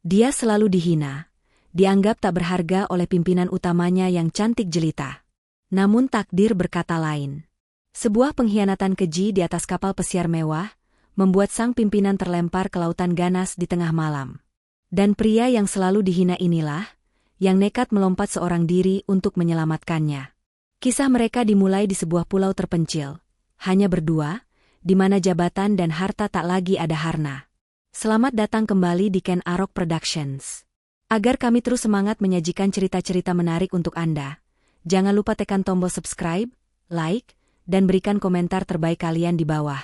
Dia selalu dihina, dianggap tak berharga oleh pimpinan utamanya yang cantik jelita. Namun takdir berkata lain. Sebuah pengkhianatan keji di atas kapal pesiar mewah, membuat sang pimpinan terlempar ke lautan ganas di tengah malam. Dan pria yang selalu dihina inilah, yang nekat melompat seorang diri untuk menyelamatkannya. Kisah mereka dimulai di sebuah pulau terpencil, hanya berdua, di mana jabatan dan harta tak lagi ada harna. Selamat datang kembali di Ken Arok Productions. Agar kami terus semangat menyajikan cerita-cerita menarik untuk Anda, jangan lupa tekan tombol subscribe, like, dan berikan komentar terbaik kalian di bawah.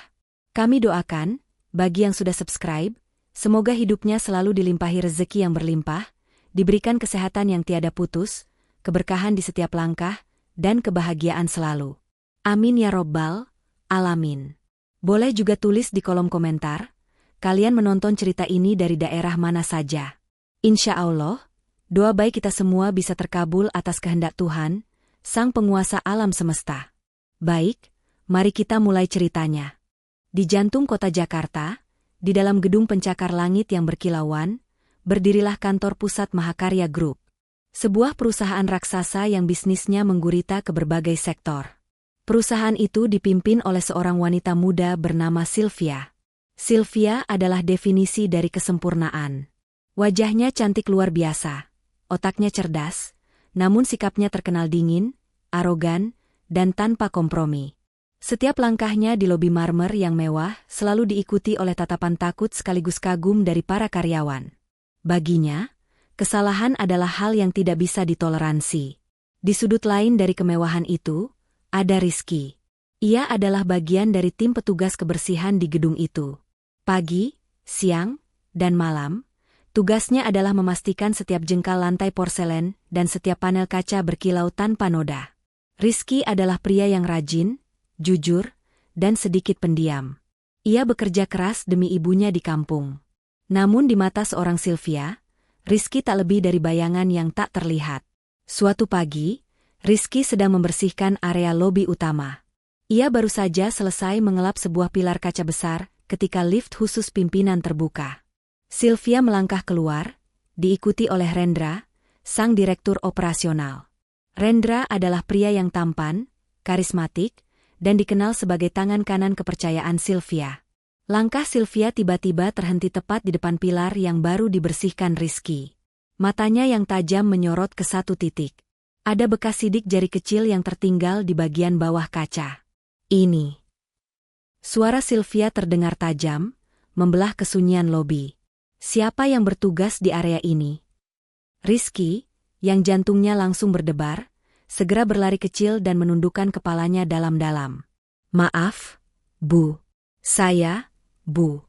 Kami doakan, bagi yang sudah subscribe, semoga hidupnya selalu dilimpahi rezeki yang berlimpah, diberikan kesehatan yang tiada putus, keberkahan di setiap langkah, dan kebahagiaan selalu. Amin ya robbal alamin. Boleh juga tulis di kolom komentar, kalian menonton cerita ini dari daerah mana saja. Insya Allah, doa baik kita semua bisa terkabul atas kehendak Tuhan, Sang Penguasa alam semesta. Baik, mari kita mulai ceritanya. Di jantung kota Jakarta, di dalam gedung pencakar langit yang berkilauan, berdirilah kantor pusat Mahakarya Group. Sebuah perusahaan raksasa yang bisnisnya menggurita ke berbagai sektor. Perusahaan itu dipimpin oleh seorang wanita muda bernama Sylvia. Sylvia adalah definisi dari kesempurnaan. Wajahnya cantik luar biasa, otaknya cerdas, namun sikapnya terkenal dingin, arogan, dan tanpa kompromi. Setiap langkahnya di lobi marmer yang mewah selalu diikuti oleh tatapan takut sekaligus kagum dari para karyawan. Baginya, kesalahan adalah hal yang tidak bisa ditoleransi. Di sudut lain dari kemewahan itu, ada Rizky. Ia adalah bagian dari tim petugas kebersihan di gedung itu. Pagi, siang, dan malam, tugasnya adalah memastikan setiap jengkal lantai porselen dan setiap panel kaca berkilau tanpa noda. Rizky adalah pria yang rajin, jujur, dan sedikit pendiam. Ia bekerja keras demi ibunya di kampung. Namun di mata seorang Sylvia, Rizky tak lebih dari bayangan yang tak terlihat. Suatu pagi, Rizky sedang membersihkan area lobi utama. Ia baru saja selesai mengelap sebuah pilar kaca besar ketika lift khusus pimpinan terbuka. Sylvia melangkah keluar, diikuti oleh Rendra, sang direktur operasional. Rendra adalah pria yang tampan, karismatik, dan dikenal sebagai tangan kanan kepercayaan Sylvia. Langkah Sylvia tiba-tiba terhenti tepat di depan pilar yang baru dibersihkan Rizky. Matanya yang tajam menyorot ke satu titik. Ada bekas sidik jari kecil yang tertinggal di bagian bawah kaca. Ini. Suara Sylvia terdengar tajam, membelah kesunyian lobi. Siapa yang bertugas di area ini? Rizky, yang jantungnya langsung berdebar, segera berlari kecil dan menundukkan kepalanya dalam-dalam. Maaf, Bu. Saya, Bu.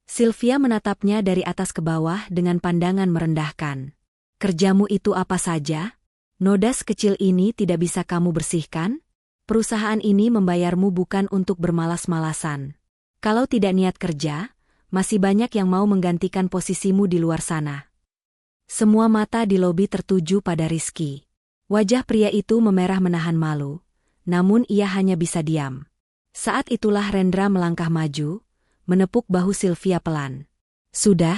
Sylvia menatapnya dari atas ke bawah dengan pandangan merendahkan. Kerjamu itu apa saja? Noda sekecil ini tidak bisa kamu bersihkan? Perusahaan ini membayarmu bukan untuk bermalas-malasan. Kalau tidak niat kerja, masih banyak yang mau menggantikan posisimu di luar sana. Semua mata di lobi tertuju pada Rizky. Wajah pria itu memerah menahan malu, namun ia hanya bisa diam. Saat itulah Rendra melangkah maju, menepuk bahu Sylvia pelan. Sudah,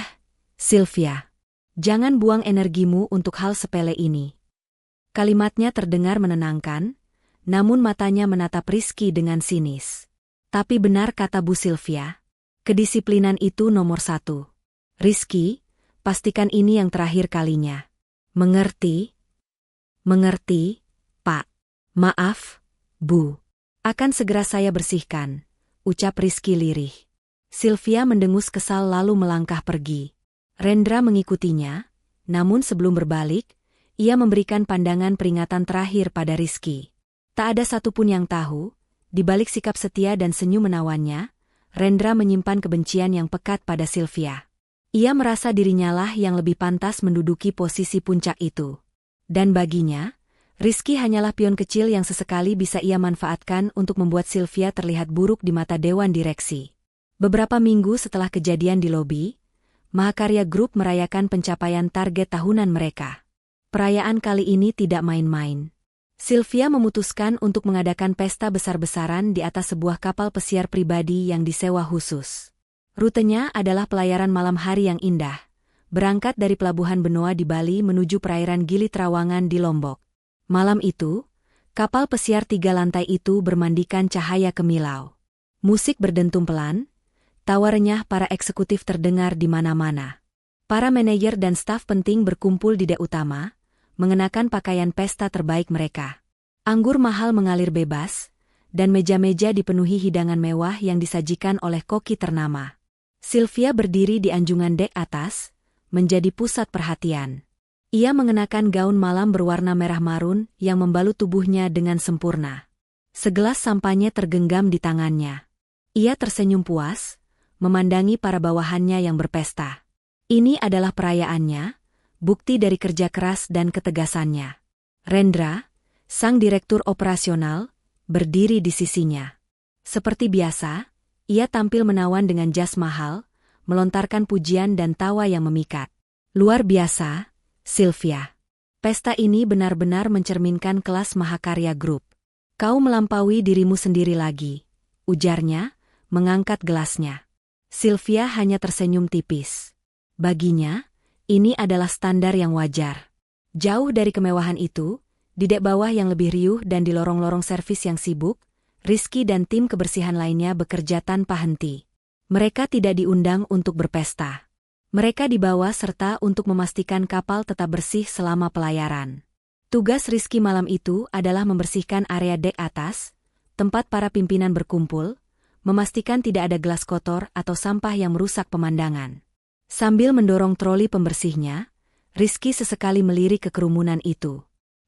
Sylvia. Jangan buang energimu untuk hal sepele ini. Kalimatnya terdengar menenangkan, namun matanya menatap Rizky dengan sinis. Tapi benar kata Bu Sylvia, kedisiplinan itu nomor 1. Rizky, pastikan ini yang terakhir kalinya. Mengerti? Mengerti, Pak. Maaf, Bu. Akan segera saya bersihkan, ucap Rizky lirih. Sylvia mendengus kesal lalu melangkah pergi. Rendra mengikutinya, namun sebelum berbalik, ia memberikan pandangan peringatan terakhir pada Rizky. Tak ada satupun yang tahu, di balik sikap setia dan senyum menawannya, Rendra menyimpan kebencian yang pekat pada Sylvia. Ia merasa dirinya lah yang lebih pantas menduduki posisi puncak itu. Dan baginya, Rizky hanyalah pion kecil yang sesekali bisa ia manfaatkan untuk membuat Sylvia terlihat buruk di mata Dewan Direksi. Beberapa minggu setelah kejadian di lobi, Mahakarya Group merayakan pencapaian target tahunan mereka. Perayaan kali ini tidak main-main. Sylvia memutuskan untuk mengadakan pesta besar-besaran di atas sebuah kapal pesiar pribadi yang disewa khusus. Rutenya adalah pelayaran malam hari yang indah, berangkat dari pelabuhan Benoa di Bali menuju perairan Gili Trawangan di Lombok. Malam itu, kapal pesiar 3 lantai itu bermandikan cahaya kemilau. Musik berdentum pelan, tawa renyah para eksekutif terdengar di mana-mana. Para manajer dan staf penting berkumpul di dek utama, mengenakan pakaian pesta terbaik mereka. Anggur mahal mengalir bebas, dan meja-meja dipenuhi hidangan mewah yang disajikan oleh koki ternama. Sylvia berdiri di anjungan dek atas, menjadi pusat perhatian. Ia mengenakan gaun malam berwarna merah marun yang membalut tubuhnya dengan sempurna. Segelas sampanye tergenggam di tangannya. Ia tersenyum puas, memandangi para bawahannya yang berpesta. Ini adalah perayaannya, bukti dari kerja keras dan ketegasannya. Rendra, sang direktur operasional, berdiri di sisinya. Seperti biasa, ia tampil menawan dengan jas mahal, melontarkan pujian dan tawa yang memikat. Luar biasa, Sylvia. Pesta ini benar-benar mencerminkan kelas Mahakarya Group. Kau melampaui dirimu sendiri lagi, ujarnya, mengangkat gelasnya. Sylvia hanya tersenyum tipis. Baginya, ini adalah standar yang wajar. Jauh dari kemewahan itu, di dek bawah yang lebih riuh dan di lorong-lorong servis yang sibuk, Rizky dan tim kebersihan lainnya bekerja tanpa henti. Mereka tidak diundang untuk berpesta. Mereka dibawa serta untuk memastikan kapal tetap bersih selama pelayaran. Tugas Rizky malam itu adalah membersihkan area dek atas, tempat para pimpinan berkumpul, memastikan tidak ada gelas kotor atau sampah yang merusak pemandangan. Sambil mendorong troli pembersihnya, Rizky sesekali melirik ke kerumunan itu.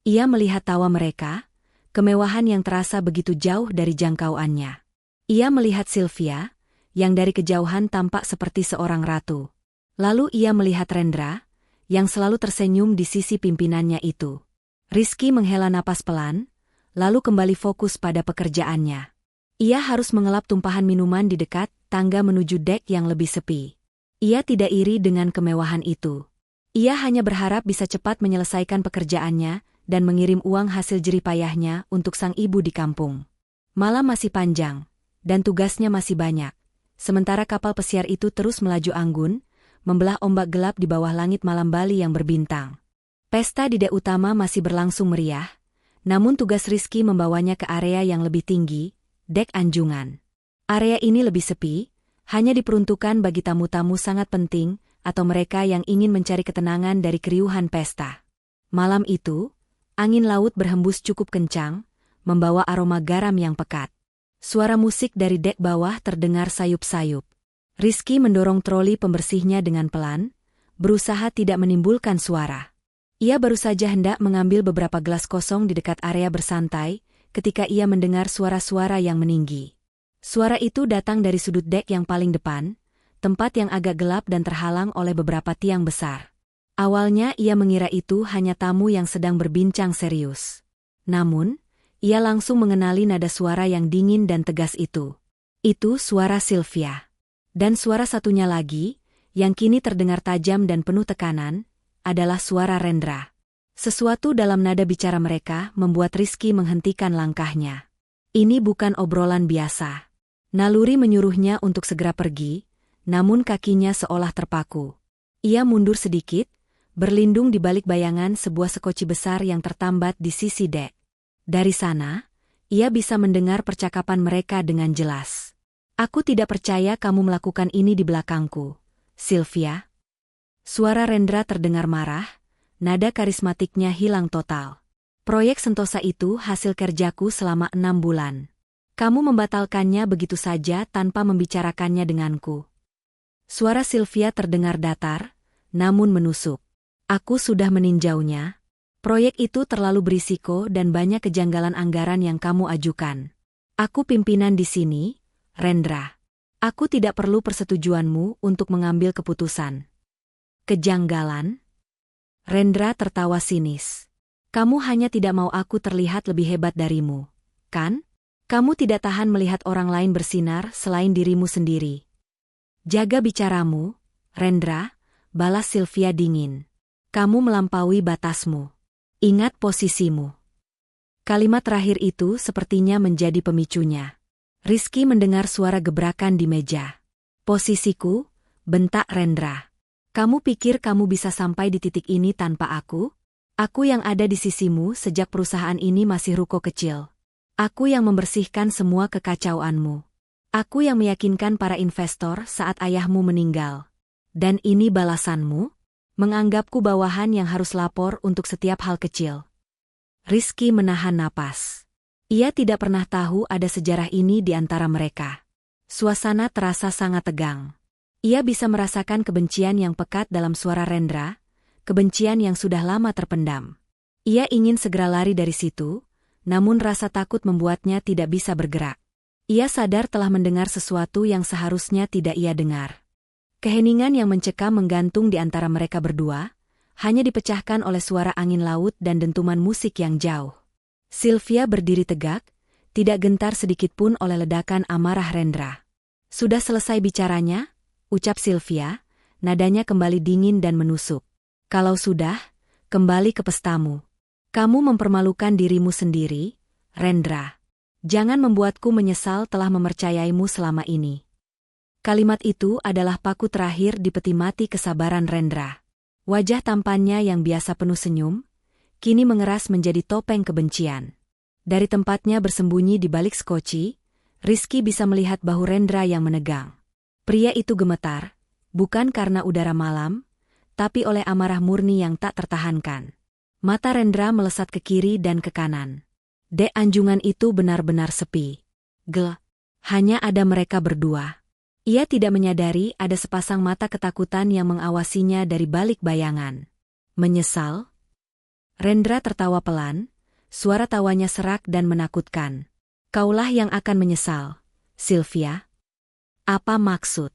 Ia melihat tawa mereka, kemewahan yang terasa begitu jauh dari jangkauannya. Ia melihat Sylvia, yang dari kejauhan tampak seperti seorang ratu. Lalu ia melihat Rendra, yang selalu tersenyum di sisi pimpinannya itu. Rizky menghela napas pelan, lalu kembali fokus pada pekerjaannya. Ia harus mengelap tumpahan minuman di dekat tangga menuju dek yang lebih sepi. Ia tidak iri dengan kemewahan itu. Ia hanya berharap bisa cepat menyelesaikan pekerjaannya dan mengirim uang hasil jerih payahnya untuk sang ibu di kampung. Malam masih panjang, dan tugasnya masih banyak. Sementara kapal pesiar itu terus melaju anggun, membelah ombak gelap di bawah langit malam Bali yang berbintang. Pesta di dek utama masih berlangsung meriah, namun tugas Rizky membawanya ke area yang lebih tinggi, dek anjungan. Area ini lebih sepi, hanya diperuntukkan bagi tamu-tamu sangat penting atau mereka yang ingin mencari ketenangan dari keriuhan pesta. Malam itu, angin laut berhembus cukup kencang, membawa aroma garam yang pekat. Suara musik dari dek bawah terdengar sayup-sayup. Rizky mendorong troli pembersihnya dengan pelan, berusaha tidak menimbulkan suara. Ia baru saja hendak mengambil beberapa gelas kosong di dekat area bersantai, ketika ia mendengar suara-suara yang meninggi. Suara itu datang dari sudut dek yang paling depan, tempat yang agak gelap dan terhalang oleh beberapa tiang besar. Awalnya ia mengira itu hanya tamu yang sedang berbincang serius. Namun, ia langsung mengenali nada suara yang dingin dan tegas itu. Itu suara Sylvia. Dan suara satunya lagi, yang kini terdengar tajam dan penuh tekanan, adalah suara Rendra. Sesuatu dalam nada bicara mereka membuat Rizky menghentikan langkahnya. Ini bukan obrolan biasa. Naluri menyuruhnya untuk segera pergi, namun kakinya seolah terpaku. Ia mundur sedikit, berlindung di balik bayangan sebuah sekoci besar yang tertambat di sisi dek. Dari sana, ia bisa mendengar percakapan mereka dengan jelas. Aku tidak percaya kamu melakukan ini di belakangku, Sylvia. Suara Rendra terdengar marah, nada karismatiknya hilang total. Proyek Sentosa itu hasil kerjaku selama 6 bulan. Kamu membatalkannya begitu saja tanpa membicarakannya denganku. Suara Sylvia terdengar datar, namun menusuk. Aku sudah meninjaunya. Proyek itu terlalu berisiko dan banyak kejanggalan anggaran yang kamu ajukan. Aku pimpinan di sini, Rendra. Aku tidak perlu persetujuanmu untuk mengambil keputusan. Kejanggalan? Rendra tertawa sinis. Kamu hanya tidak mau aku terlihat lebih hebat darimu, kan? Kamu tidak tahan melihat orang lain bersinar selain dirimu sendiri. Jaga bicaramu, Rendra, balas Sylvia dingin. Kamu melampaui batasmu. Ingat posisimu. Kalimat terakhir itu sepertinya menjadi pemicunya. Rizky mendengar suara gebrakan di meja. Posisiku, bentak Rendra. Kamu pikir kamu bisa sampai di titik ini tanpa aku? Aku yang ada di sisimu sejak perusahaan ini masih ruko kecil. Aku yang membersihkan semua kekacauanmu. Aku yang meyakinkan para investor saat ayahmu meninggal. Dan ini balasanmu? Menganggapku bawahan yang harus lapor untuk setiap hal kecil. Rizky menahan napas. Ia tidak pernah tahu ada sejarah ini di antara mereka. Suasana terasa sangat tegang. Ia bisa merasakan kebencian yang pekat dalam suara Rendra, kebencian yang sudah lama terpendam. Ia ingin segera lari dari situ, namun rasa takut membuatnya tidak bisa bergerak. Ia sadar telah mendengar sesuatu yang seharusnya tidak ia dengar. Keheningan yang mencekam menggantung di antara mereka berdua, hanya dipecahkan oleh suara angin laut dan dentuman musik yang jauh. Sylvia berdiri tegak, tidak gentar sedikitpun oleh ledakan amarah Rendra. Sudah selesai bicaranya? Ucap Sylvia, nadanya kembali dingin dan menusuk. Kalau sudah, kembali ke pestamu. Kamu mempermalukan dirimu sendiri, Rendra. Jangan membuatku menyesal telah mempercayaimu selama ini. Kalimat itu adalah paku terakhir di peti mati kesabaran Rendra. Wajah tampannya yang biasa penuh senyum, kini mengeras menjadi topeng kebencian. Dari tempatnya bersembunyi di balik skoci, Rizky bisa melihat bahu Rendra yang menegang. Pria itu gemetar, bukan karena udara malam, tapi oleh amarah murni yang tak tertahankan. Mata Rendra melesat ke kiri dan ke kanan. Dek anjungan itu benar-benar sepi. Hanya ada mereka berdua. Ia tidak menyadari ada sepasang mata ketakutan yang mengawasinya dari balik bayangan. Menyesal? Rendra tertawa pelan, suara tawanya serak dan menakutkan. Kaulah yang akan menyesal, Sylvia. Apa maksud?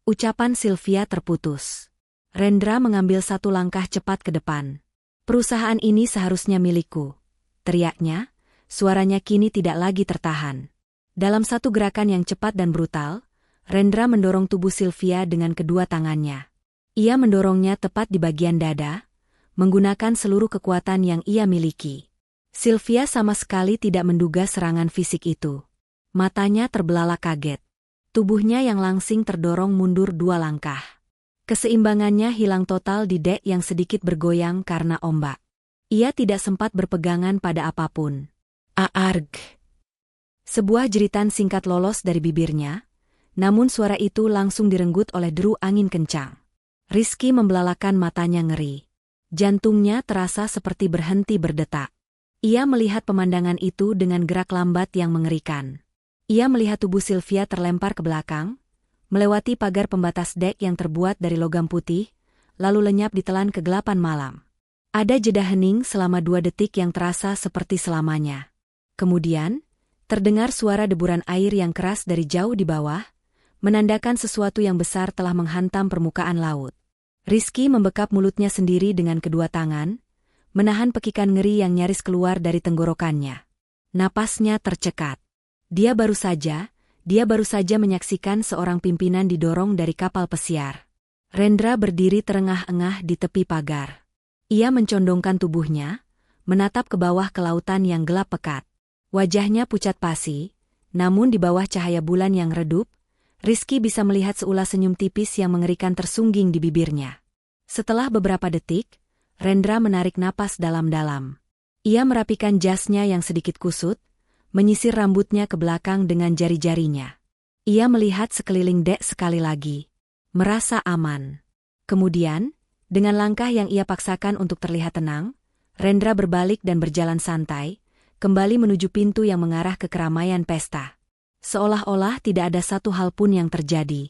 Ucapan Sylvia terputus. Rendra mengambil satu langkah cepat ke depan. Perusahaan ini seharusnya milikku, teriaknya, suaranya kini tidak lagi tertahan. Dalam satu gerakan yang cepat dan brutal, Rendra mendorong tubuh Sylvia dengan kedua tangannya. Ia mendorongnya tepat di bagian dada, menggunakan seluruh kekuatan yang ia miliki. Sylvia sama sekali tidak menduga serangan fisik itu. Matanya terbelalak kaget. Tubuhnya yang langsing terdorong mundur 2 langkah. Keseimbangannya hilang total di dek yang sedikit bergoyang karena ombak. Ia tidak sempat berpegangan pada apapun. Aarg! Sebuah jeritan singkat lolos dari bibirnya, namun suara itu langsung direnggut oleh deru angin kencang. Rizky membelalakan matanya ngeri. Jantungnya terasa seperti berhenti berdetak. Ia melihat pemandangan itu dengan gerak lambat yang mengerikan. Ia melihat tubuh Sylvia terlempar ke belakang, melewati pagar pembatas dek yang terbuat dari logam putih, lalu lenyap ditelan kegelapan malam. Ada jeda hening selama 2 detik yang terasa seperti selamanya. Kemudian, terdengar suara deburan air yang keras dari jauh di bawah, menandakan sesuatu yang besar telah menghantam permukaan laut. Rizky membekap mulutnya sendiri dengan kedua tangan, menahan pekikan ngeri yang nyaris keluar dari tenggorokannya. Napasnya tercekat. Dia baru saja menyaksikan seorang pimpinan didorong dari kapal pesiar. Rendra berdiri terengah-engah di tepi pagar. Ia mencondongkan tubuhnya, menatap ke bawah ke lautan yang gelap pekat. Wajahnya pucat pasi, namun di bawah cahaya bulan yang redup, Rizky bisa melihat seulas senyum tipis yang mengerikan tersungging di bibirnya. Setelah beberapa detik, Rendra menarik napas dalam-dalam. Ia merapikan jasnya yang sedikit kusut, menyisir rambutnya ke belakang dengan jari-jarinya. Ia melihat sekeliling dek sekali lagi. Merasa aman. Kemudian, dengan langkah yang ia paksakan untuk terlihat tenang, Rendra berbalik dan berjalan santai, kembali menuju pintu yang mengarah ke keramaian pesta. Seolah-olah tidak ada satu hal pun yang terjadi.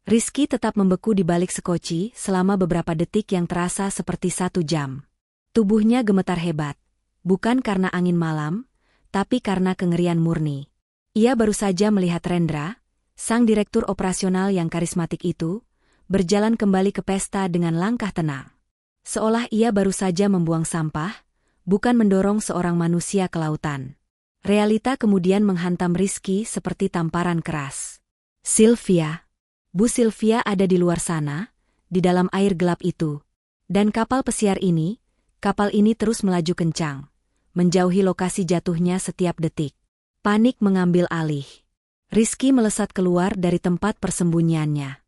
Rizky tetap membeku di balik sekoci selama beberapa detik yang terasa seperti 1 jam. Tubuhnya gemetar hebat, bukan karena angin malam, tapi karena kengerian murni. Ia baru saja melihat Rendra, sang direktur operasional yang karismatik itu, berjalan kembali ke pesta dengan langkah tenang. Seolah ia baru saja membuang sampah, bukan mendorong seorang manusia ke lautan. Realita kemudian menghantam Rizky seperti tamparan keras. Sylvia. Bu Sylvia ada di luar sana, di dalam air gelap itu. Dan kapal pesiar ini terus melaju kencang, menjauhi lokasi jatuhnya setiap detik. Panik mengambil alih. Rizky melesat keluar dari tempat persembunyiannya.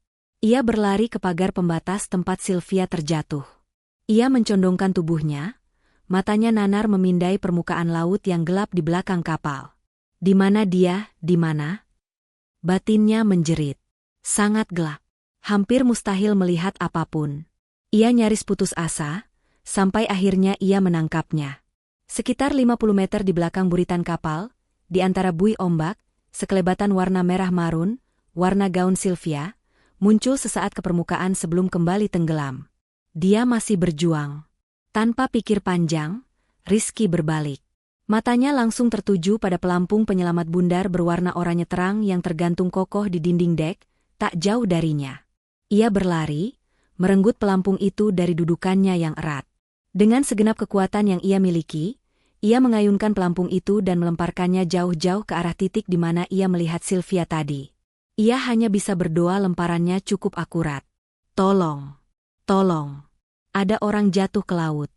Ia berlari ke pagar pembatas tempat Sylvia terjatuh. Ia mencondongkan tubuhnya, matanya nanar memindai permukaan laut yang gelap di belakang kapal. Di mana dia, di mana? Batinnya menjerit. Sangat gelap. Hampir mustahil melihat apapun. Ia nyaris putus asa, sampai akhirnya ia menangkapnya. Sekitar 50 meter di belakang buritan kapal, di antara buih ombak, sekelebatan warna merah marun, warna gaun Sylvia, muncul sesaat ke permukaan sebelum kembali tenggelam. Dia masih berjuang. Tanpa pikir panjang, Rizky berbalik. Matanya langsung tertuju pada pelampung penyelamat bundar berwarna oranye terang yang tergantung kokoh di dinding dek, tak jauh darinya. Ia berlari, merenggut pelampung itu dari dudukannya yang erat. Dengan segenap kekuatan yang ia miliki, ia mengayunkan pelampung itu dan melemparkannya jauh-jauh ke arah titik di mana ia melihat Sylvia tadi. Ia hanya bisa berdoa lemparannya cukup akurat. Tolong! Tolong! Ada orang jatuh ke laut.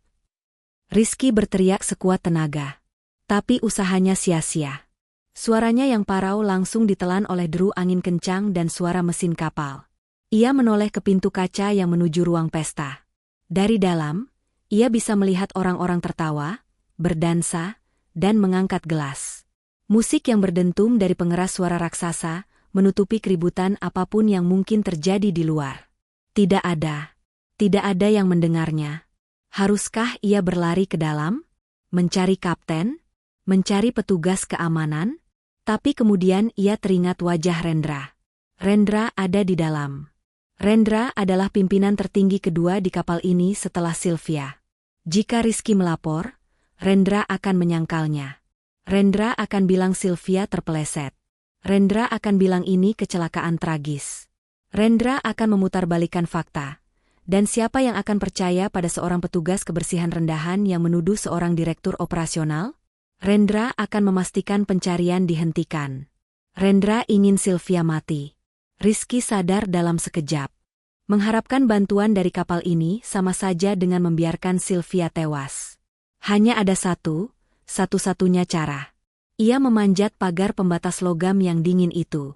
Rizky berteriak sekuat tenaga. Tapi usahanya sia-sia. Suaranya yang parau langsung ditelan oleh deru angin kencang dan suara mesin kapal. Ia menoleh ke pintu kaca yang menuju ruang pesta. Dari dalam, ia bisa melihat orang-orang tertawa, berdansa, dan mengangkat gelas. Musik yang berdentum dari pengeras suara raksasa menutupi keributan apapun yang mungkin terjadi di luar. Tidak ada yang mendengarnya. Haruskah ia berlari ke dalam? Mencari kapten? Mencari petugas keamanan? Tapi kemudian ia teringat wajah Rendra. Rendra ada di dalam. Rendra adalah pimpinan tertinggi kedua di kapal ini setelah Sylvia. Jika Rizky melapor, Rendra akan menyangkalnya. Rendra akan bilang Sylvia terpeleset. Rendra akan bilang ini kecelakaan tragis. Rendra akan memutarbalikkan fakta. Dan siapa yang akan percaya pada seorang petugas kebersihan rendahan yang menuduh seorang direktur operasional? Rendra akan memastikan pencarian dihentikan. Rendra ingin Sylvia mati. Rizky sadar dalam sekejap. Mengharapkan bantuan dari kapal ini sama saja dengan membiarkan Sylvia tewas. Hanya ada satu-satunya cara. Ia memanjat pagar pembatas logam yang dingin itu.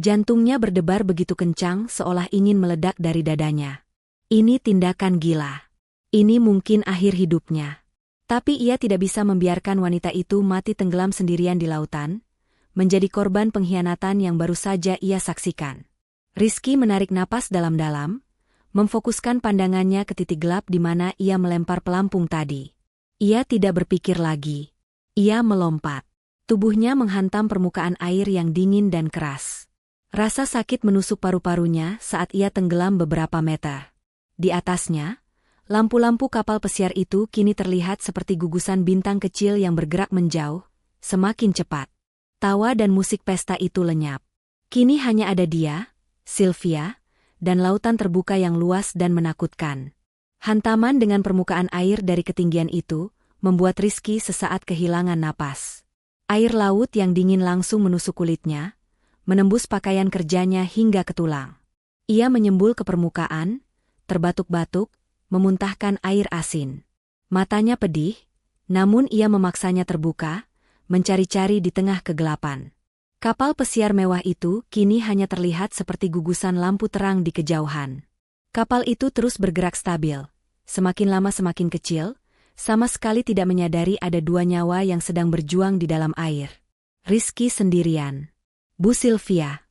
Jantungnya berdebar begitu kencang seolah ingin meledak dari dadanya. Ini tindakan gila. Ini mungkin akhir hidupnya. Tapi ia tidak bisa membiarkan wanita itu mati tenggelam sendirian di lautan, menjadi korban pengkhianatan yang baru saja ia saksikan. Rizky menarik napas dalam-dalam, memfokuskan pandangannya ke titik gelap di mana ia melempar pelampung tadi. Ia tidak berpikir lagi. Ia melompat. Tubuhnya menghantam permukaan air yang dingin dan keras. Rasa sakit menusuk paru-parunya saat ia tenggelam beberapa meter. Di atasnya, lampu-lampu kapal pesiar itu kini terlihat seperti gugusan bintang kecil yang bergerak menjauh, semakin cepat. Tawa dan musik pesta itu lenyap. Kini hanya ada dia, Sylvia, dan lautan terbuka yang luas dan menakutkan. Hantaman dengan permukaan air dari ketinggian itu membuat Rizky sesaat kehilangan napas. Air laut yang dingin langsung menusuk kulitnya, menembus pakaian kerjanya hingga ke tulang. Ia menyembul ke permukaan, terbatuk-batuk, memuntahkan air asin. Matanya pedih, namun ia memaksanya terbuka, mencari-cari di tengah kegelapan. Kapal pesiar mewah itu kini hanya terlihat seperti gugusan lampu terang di kejauhan. Kapal itu terus bergerak stabil, semakin lama semakin kecil, sama sekali tidak menyadari ada dua nyawa yang sedang berjuang di dalam air. Rizky sendirian. Bu Sylvia,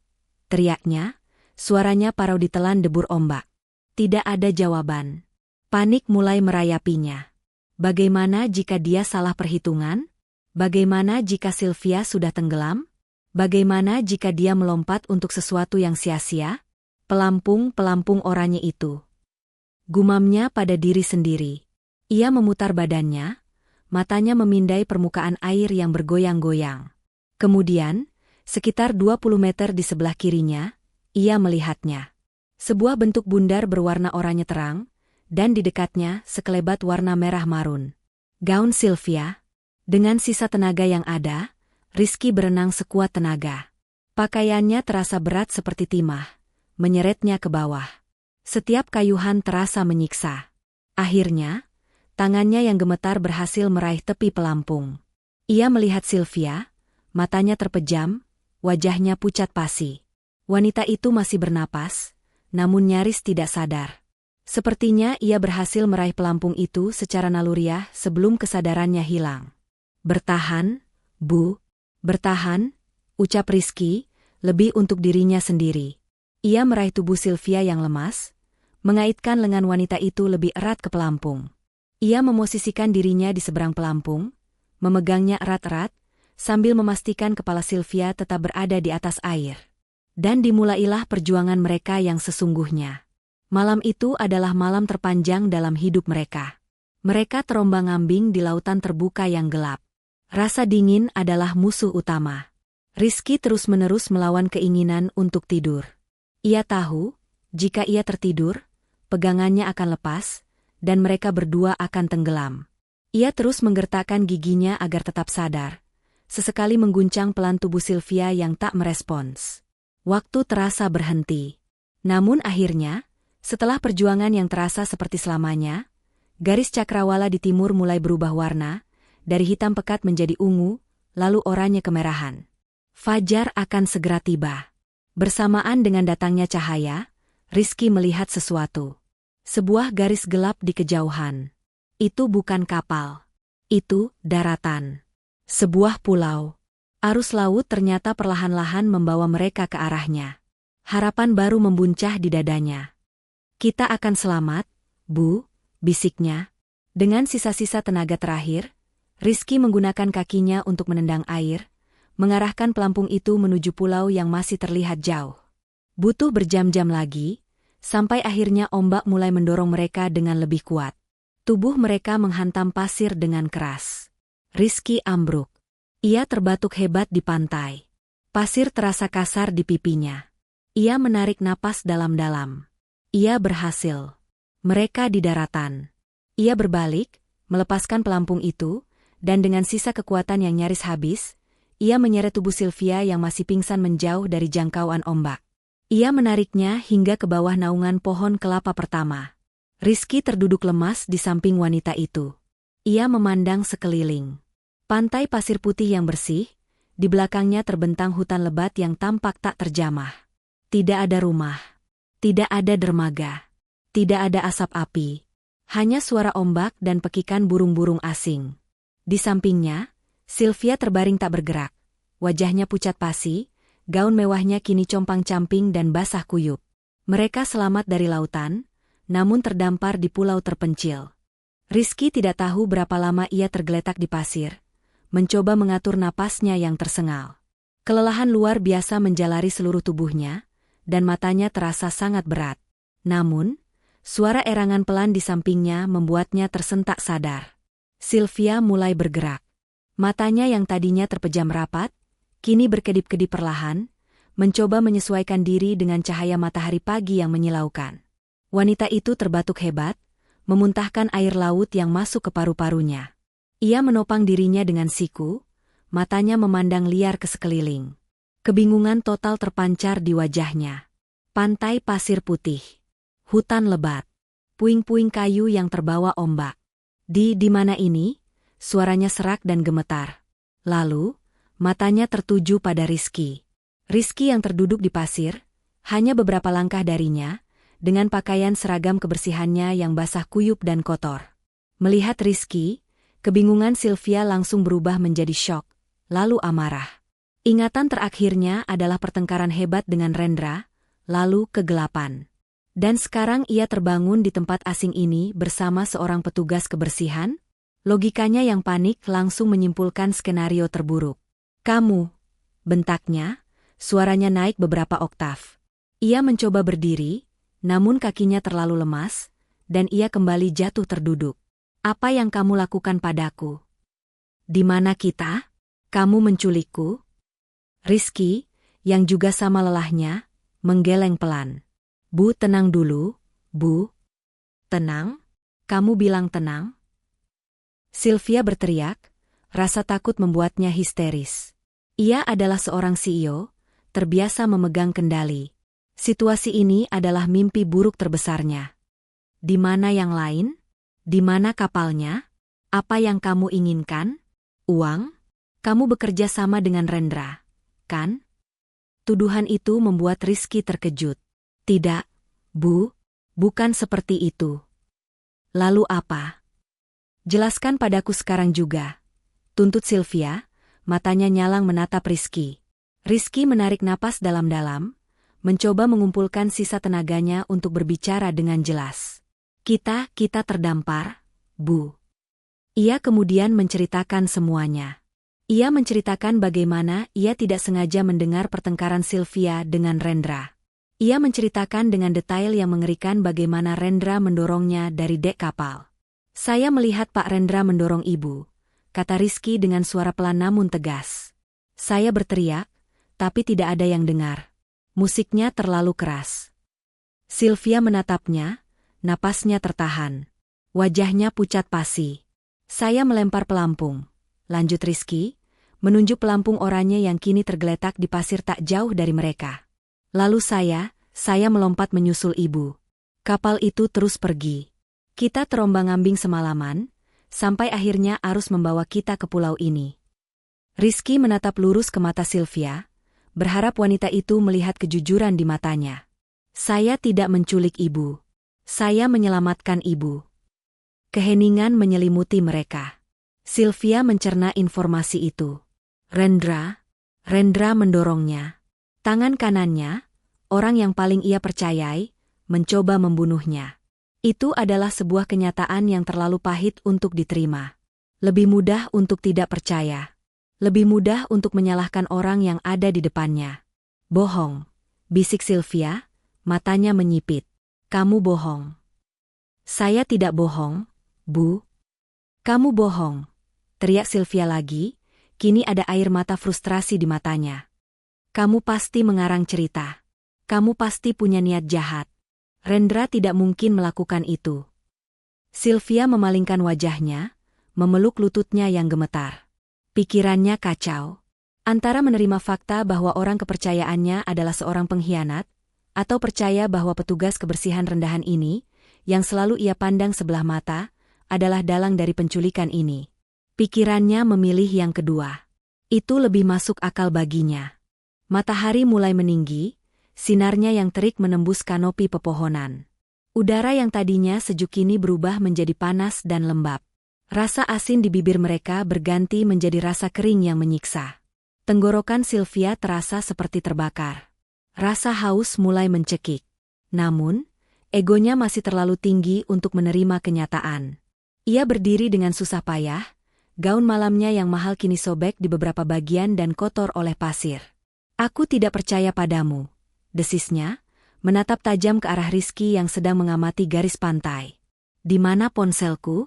teriaknya, suaranya parau ditelan debur ombak. Tidak ada jawaban. Panik mulai merayapinya. Bagaimana jika dia salah perhitungan? Bagaimana jika Sylvia sudah tenggelam? Bagaimana jika dia melompat untuk sesuatu yang sia-sia? Pelampung oranye itu. Gumamnya pada diri sendiri. Ia memutar badannya, matanya memindai permukaan air yang bergoyang-goyang. Kemudian, sekitar 20 meter di sebelah kirinya, ia melihatnya. Sebuah bentuk bundar berwarna oranye terang, dan di dekatnya sekelebat warna merah marun. Gaun Sylvia. Dengan sisa tenaga yang ada, Rizky berenang sekuat tenaga. Pakaiannya terasa berat seperti timah, menyeretnya ke bawah. Setiap kayuhan terasa menyiksa. Akhirnya, tangannya yang gemetar berhasil meraih tepi pelampung. Ia melihat Sylvia, matanya terpejam, wajahnya pucat pasi. Wanita itu masih bernapas, namun nyaris tidak sadar. Sepertinya ia berhasil meraih pelampung itu secara naluriah sebelum kesadarannya hilang. "Bertahan, Bu, bertahan," ucap Rizky, lebih untuk dirinya sendiri. Ia meraih tubuh Sylvia yang lemas, mengaitkan lengan wanita itu lebih erat ke pelampung. Ia memosisikan dirinya di seberang pelampung, memegangnya erat-erat, sambil memastikan kepala Sylvia tetap berada di atas air. Dan dimulailah perjuangan mereka yang sesungguhnya. Malam itu adalah malam terpanjang dalam hidup mereka. Mereka terombang-ambing di lautan terbuka yang gelap. Rasa dingin adalah musuh utama. Rizky terus-menerus melawan keinginan untuk tidur. Ia tahu, jika ia tertidur, pegangannya akan lepas, dan mereka berdua akan tenggelam. Ia terus menggertakkan giginya agar tetap sadar. Sesekali mengguncang pelan tubuh Sylvia yang tak merespons. Waktu terasa berhenti. Namun akhirnya, setelah perjuangan yang terasa seperti selamanya, garis cakrawala di timur mulai berubah warna, dari hitam pekat menjadi ungu, lalu oranye kemerahan. Fajar akan segera tiba. Bersamaan dengan datangnya cahaya, Rizky melihat sesuatu. Sebuah garis gelap di kejauhan. Itu bukan kapal. Itu daratan. Sebuah pulau. Arus laut ternyata perlahan-lahan membawa mereka ke arahnya. Harapan baru membuncah di dadanya. "Kita akan selamat, Bu," bisiknya. Dengan sisa-sisa tenaga terakhir, Rizky menggunakan kakinya untuk menendang air, mengarahkan pelampung itu menuju pulau yang masih terlihat jauh. Butuh berjam-jam lagi, sampai akhirnya ombak mulai mendorong mereka dengan lebih kuat. Tubuh mereka menghantam pasir dengan keras. Rizky ambruk. Ia terbatuk hebat di pantai. Pasir terasa kasar di pipinya. Ia menarik napas dalam-dalam. Ia berhasil. Mereka di daratan. Ia berbalik, melepaskan pelampung itu, dan dengan sisa kekuatan yang nyaris habis, ia menyeret tubuh Sylvia yang masih pingsan menjauh dari jangkauan ombak. Ia menariknya hingga ke bawah naungan pohon kelapa pertama. Rizky terduduk lemas di samping wanita itu. Ia memandang sekeliling. Pantai pasir putih yang bersih, di belakangnya terbentang hutan lebat yang tampak tak terjamah. Tidak ada rumah. Tidak ada dermaga. Tidak ada asap api. Hanya suara ombak dan pekikan burung-burung asing. Di sampingnya, Sylvia terbaring tak bergerak. Wajahnya pucat pasi, gaun mewahnya kini compang-camping dan basah kuyup. Mereka selamat dari lautan, namun terdampar di pulau terpencil. Rizky tidak tahu berapa lama ia tergeletak di pasir, mencoba mengatur napasnya yang tersengal. Kelelahan luar biasa menjalari seluruh tubuhnya, dan matanya terasa sangat berat. Namun, suara erangan pelan di sampingnya membuatnya tersentak sadar. Sylvia mulai bergerak. Matanya yang tadinya terpejam rapat, kini berkedip-kedip perlahan, mencoba menyesuaikan diri dengan cahaya matahari pagi yang menyilaukan. Wanita itu terbatuk hebat, memuntahkan air laut yang masuk ke paru-parunya. Ia menopang dirinya dengan siku, matanya memandang liar ke sekeliling. Kebingungan total terpancar di wajahnya. Pantai pasir putih. Hutan lebat. Puing-puing kayu yang terbawa ombak. Di mana ini? Suaranya serak dan gemetar. Lalu, matanya tertuju pada Rizky. Rizky yang terduduk di pasir, hanya beberapa langkah darinya, dengan pakaian seragam kebersihannya yang basah kuyup dan kotor. Melihat Rizky, kebingungan Sylvia langsung berubah menjadi syok, lalu amarah. Ingatan terakhirnya adalah pertengkaran hebat dengan Rendra, lalu kegelapan. Dan sekarang ia terbangun di tempat asing ini bersama seorang petugas kebersihan? Logikanya yang panik langsung menyimpulkan skenario terburuk. "Kamu," bentaknya, suaranya naik beberapa oktav. Ia mencoba berdiri, namun kakinya terlalu lemas, dan ia kembali jatuh terduduk. "Apa yang kamu lakukan padaku? Di mana kita? Kamu menculikku?" Rizky, yang juga sama lelahnya, menggeleng pelan. "Bu, tenang dulu, Bu." "Tenang? Kamu bilang tenang?" Sylvia berteriak, rasa takut membuatnya histeris. Ia adalah seorang CEO, terbiasa memegang kendali. Situasi ini adalah mimpi buruk terbesarnya. Di mana yang lain? Di mana kapalnya? Apa yang kamu inginkan? Uang? Kamu bekerja sama dengan Rendra, kan? Tuduhan itu membuat Rizky terkejut. "Tidak, Bu, bukan seperti itu. Lalu apa? Jelaskan padaku sekarang juga, tuntut Sylvia, matanya nyalang menatap Rizky. Rizky menarik napas dalam-dalam, mencoba mengumpulkan sisa tenaganya untuk berbicara dengan jelas. Kita terdampar, Bu. Ia kemudian menceritakan semuanya. Ia menceritakan bagaimana ia tidak sengaja mendengar pertengkaran Sylvia dengan Rendra. Ia menceritakan dengan detail yang mengerikan bagaimana Rendra mendorongnya dari dek kapal. Saya melihat Pak Rendra mendorong ibu, kata Rizky dengan suara pelan namun tegas. Saya berteriak, tapi tidak ada yang dengar. Musiknya terlalu keras. Sylvia menatapnya, napasnya tertahan. Wajahnya pucat pasi. Saya melempar pelampung, lanjut Rizky, menunjuk pelampung oranye yang kini tergeletak di pasir tak jauh dari mereka. Lalu saya melompat menyusul ibu. Kapal itu terus pergi. Kita terombang-ambing semalaman, sampai akhirnya arus membawa kita ke pulau ini. Rizky menatap lurus ke mata Sylvia, berharap wanita itu melihat kejujuran di matanya. Saya tidak menculik ibu. Saya menyelamatkan ibu. Keheningan menyelimuti mereka. Sylvia mencerna informasi itu. Rendra mendorongnya. Tangan kanannya, orang yang paling ia percayai, mencoba membunuhnya. Itu adalah sebuah kenyataan yang terlalu pahit untuk diterima. Lebih mudah untuk tidak percaya. Lebih mudah untuk menyalahkan orang yang ada di depannya. Bohong, bisik Sylvia, matanya menyipit. Kamu bohong. Saya tidak bohong, Bu. Kamu bohong, teriak Sylvia lagi, kini ada air mata frustrasi di matanya. Kamu pasti mengarang cerita. Kamu pasti punya niat jahat. Rendra tidak mungkin melakukan itu. Sylvia memalingkan wajahnya, memeluk lututnya yang gemetar. Pikirannya kacau. Antara menerima fakta bahwa orang kepercayaannya adalah seorang pengkhianat, atau percaya bahwa petugas kebersihan rendahan ini, yang selalu ia pandang sebelah mata, adalah dalang dari penculikan ini. Pikirannya memilih yang kedua. Itu lebih masuk akal baginya. Matahari mulai meninggi, sinarnya yang terik menembus kanopi pepohonan. Udara yang tadinya sejuk kini berubah menjadi panas dan lembab. Rasa asin di bibir mereka berganti menjadi rasa kering yang menyiksa. Tenggorokan Sylvia terasa seperti terbakar. Rasa haus mulai mencekik. Namun, egonya masih terlalu tinggi untuk menerima kenyataan. Ia berdiri dengan susah payah, gaun malamnya yang mahal kini sobek di beberapa bagian dan kotor oleh pasir. Aku tidak percaya padamu, desisnya, menatap tajam ke arah Rizky yang sedang mengamati garis pantai. Di mana ponselku?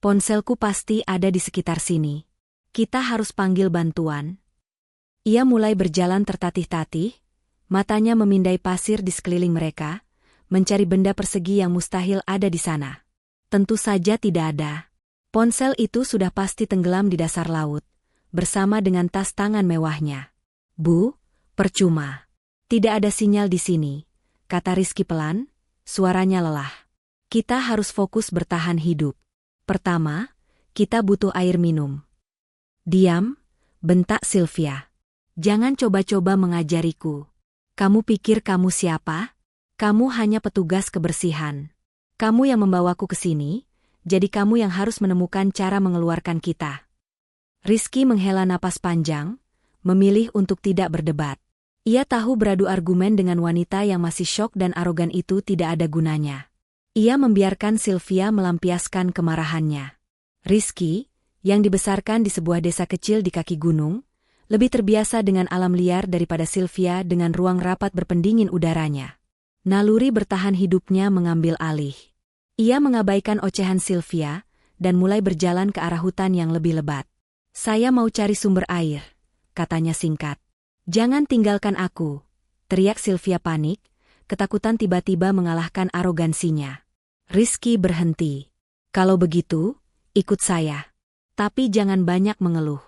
Ponselku pasti ada di sekitar sini. Kita harus panggil bantuan. Ia mulai berjalan tertatih-tatih, matanya memindai pasir di sekeliling mereka, mencari benda persegi yang mustahil ada di sana. Tentu saja tidak ada. Ponsel itu sudah pasti tenggelam di dasar laut, bersama dengan tas tangan mewahnya. Bu, percuma. Tidak ada sinyal di sini, kata Rizky pelan, suaranya lelah. Kita harus fokus bertahan hidup. Pertama, kita butuh air minum. Diam, bentak Sylvia. Jangan coba-coba mengajariku. Kamu pikir kamu siapa? Kamu hanya petugas kebersihan. Kamu yang membawaku ke sini, jadi kamu yang harus menemukan cara mengeluarkan kita. Rizky menghela napas panjang, memilih untuk tidak berdebat. Ia tahu beradu argumen dengan wanita yang masih syok dan arogan itu tidak ada gunanya. Ia membiarkan Sylvia melampiaskan kemarahannya. Rizky, yang dibesarkan di sebuah desa kecil di kaki gunung, lebih terbiasa dengan alam liar daripada Sylvia dengan ruang rapat berpendingin udaranya. Naluri bertahan hidupnya mengambil alih. Ia mengabaikan ocehan Sylvia, dan mulai berjalan ke arah hutan yang lebih lebat. Saya mau cari sumber air, katanya singkat. Jangan tinggalkan aku, teriak Sylvia panik, ketakutan tiba-tiba mengalahkan arogansinya. Rizky berhenti. Kalau begitu, ikut saya. Tapi jangan banyak mengeluh.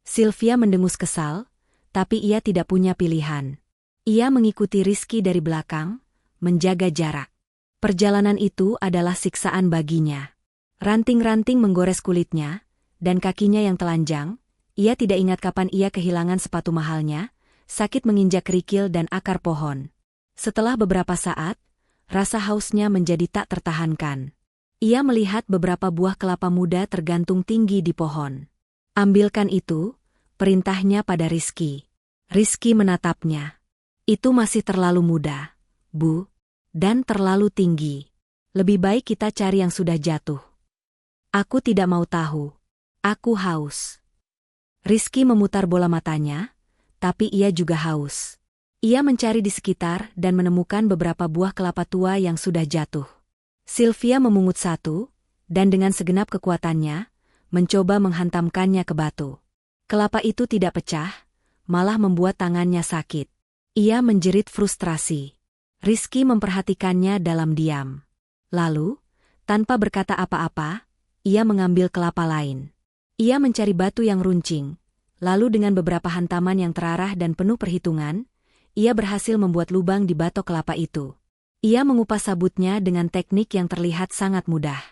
Sylvia mendengus kesal, tapi ia tidak punya pilihan. Ia mengikuti Rizky dari belakang, menjaga jarak. Perjalanan itu adalah siksaan baginya. Ranting-ranting menggores kulitnya, dan kakinya yang telanjang, ia tidak ingat kapan ia kehilangan sepatu mahalnya, sakit menginjak kerikil dan akar pohon. Setelah beberapa saat, rasa hausnya menjadi tak tertahankan. Ia melihat beberapa buah kelapa muda tergantung tinggi di pohon. Ambilkan itu, perintahnya pada Rizky. Rizky menatapnya. Itu masih terlalu muda, Bu, dan terlalu tinggi. Lebih baik kita cari yang sudah jatuh. Aku tidak mau tahu. Aku haus. Rizky memutar bola matanya, tapi ia juga haus. Ia mencari di sekitar dan menemukan beberapa buah kelapa tua yang sudah jatuh. Sylvia memungut satu, dan dengan segenap kekuatannya, mencoba menghantamkannya ke batu. Kelapa itu tidak pecah, malah membuat tangannya sakit. Ia menjerit frustrasi. Rizky memperhatikannya dalam diam. Lalu, tanpa berkata apa-apa, ia mengambil kelapa lain. Ia mencari batu yang runcing, lalu dengan beberapa hantaman yang terarah dan penuh perhitungan, ia berhasil membuat lubang di batok kelapa itu. Ia mengupas sabutnya dengan teknik yang terlihat sangat mudah.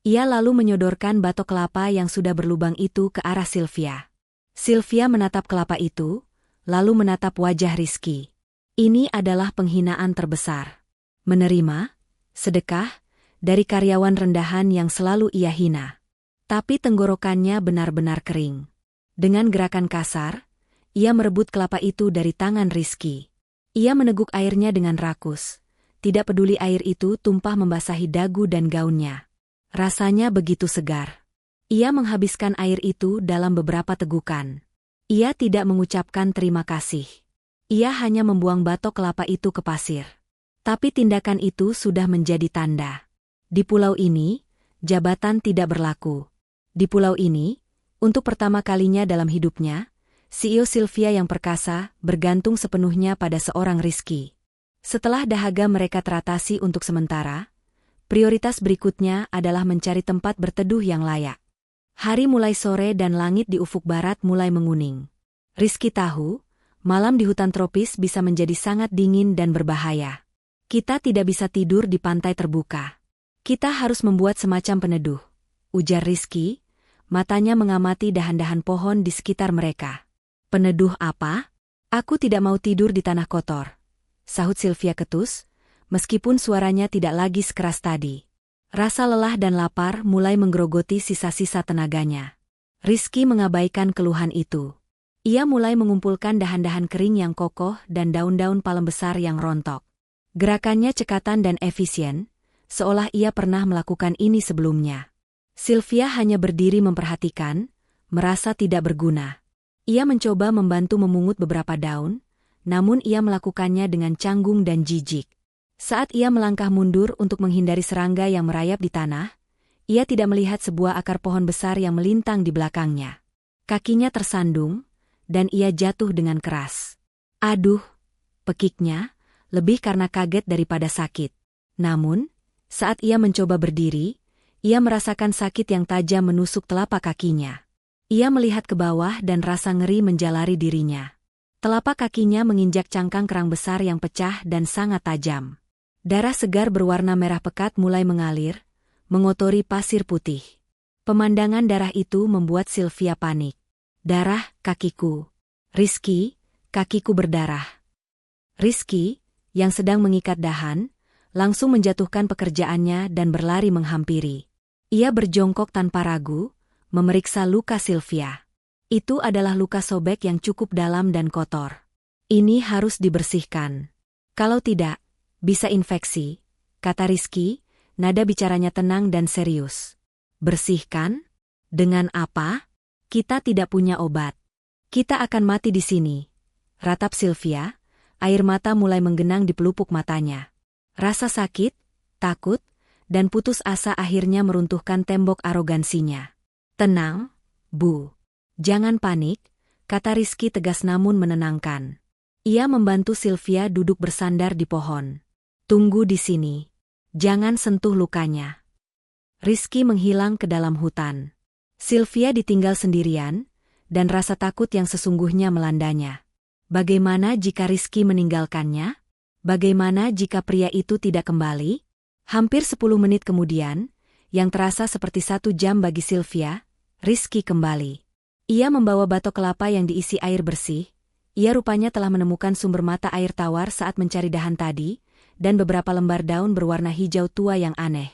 Ia lalu menyodorkan batok kelapa yang sudah berlubang itu ke arah Sylvia. Sylvia menatap kelapa itu, lalu menatap wajah Rizky. Ini adalah penghinaan terbesar. Menerima sedekah dari karyawan rendahan yang selalu ia hina. Tapi tenggorokannya benar-benar kering. Dengan gerakan kasar, ia merebut kelapa itu dari tangan Rizky. Ia meneguk airnya dengan rakus. Tidak peduli air itu tumpah membasahi dagu dan gaunnya. Rasanya begitu segar. Ia menghabiskan air itu dalam beberapa tegukan. Ia tidak mengucapkan terima kasih. Ia hanya membuang batok kelapa itu ke pasir. Tapi tindakan itu sudah menjadi tanda. Di pulau ini, jabatan tidak berlaku. Di pulau ini, untuk pertama kalinya dalam hidupnya, CEO Sylvia yang perkasa bergantung sepenuhnya pada seorang Rizky. Setelah dahaga mereka teratasi untuk sementara, prioritas berikutnya adalah mencari tempat berteduh yang layak. Hari mulai sore dan langit di ufuk barat mulai menguning. Rizky tahu, malam di hutan tropis bisa menjadi sangat dingin dan berbahaya. Kita tidak bisa tidur di pantai terbuka. Kita harus membuat semacam peneduh, ujar Rizky, matanya mengamati dahan-dahan pohon di sekitar mereka. Peneduh apa? Aku tidak mau tidur di tanah kotor, sahut Sylvia ketus, meskipun suaranya tidak lagi sekeras tadi. Rasa lelah dan lapar mulai menggerogoti sisa-sisa tenaganya. Rizky mengabaikan keluhan itu. Ia mulai mengumpulkan dahan-dahan kering yang kokoh dan daun-daun palem besar yang rontok. Gerakannya cekatan dan efisien, seolah ia pernah melakukan ini sebelumnya. Sylvia hanya berdiri memperhatikan, merasa tidak berguna. Ia mencoba membantu memungut beberapa daun, namun ia melakukannya dengan canggung dan jijik. Saat ia melangkah mundur untuk menghindari serangga yang merayap di tanah, ia tidak melihat sebuah akar pohon besar yang melintang di belakangnya. Kakinya tersandung, dan ia jatuh dengan keras. Aduh, pekiknya, lebih karena kaget daripada sakit. Namun, saat ia mencoba berdiri, ia merasakan sakit yang tajam menusuk telapak kakinya. Ia melihat ke bawah dan rasa ngeri menjalari dirinya. Telapak kakinya menginjak cangkang kerang besar yang pecah dan sangat tajam. Darah segar berwarna merah pekat mulai mengalir, mengotori pasir putih. Pemandangan darah itu membuat Sylvia panik. Darah, kakiku. Rizky, kakiku berdarah. Rizky, yang sedang mengikat dahan, langsung menjatuhkan pekerjaannya dan berlari menghampiri. Ia berjongkok tanpa ragu, memeriksa luka Sylvia. Itu adalah luka sobek yang cukup dalam dan kotor. Ini harus dibersihkan. Kalau tidak, bisa infeksi, kata Rizky, nada bicaranya tenang dan serius. Bersihkan? Dengan apa? Kita tidak punya obat. Kita akan mati di sini. Ratap Sylvia, air mata mulai menggenang di pelupuk matanya. Rasa sakit, takut, dan putus asa akhirnya meruntuhkan tembok arogansinya. Tenang, Bu. Jangan panik, kata Rizky tegas namun menenangkan. Ia membantu Sylvia duduk bersandar di pohon. Tunggu di sini. Jangan sentuh lukanya. Rizky menghilang ke dalam hutan. Sylvia ditinggal sendirian, dan rasa takut yang sesungguhnya melandanya. Bagaimana jika Rizky meninggalkannya? Bagaimana jika pria itu tidak kembali? Hampir 10 menit kemudian, yang terasa seperti 1 jam bagi Sylvia, Rizky kembali. Ia membawa batok kelapa yang diisi air bersih. Ia rupanya telah menemukan sumber mata air tawar saat mencari dahan tadi, dan beberapa lembar daun berwarna hijau tua yang aneh.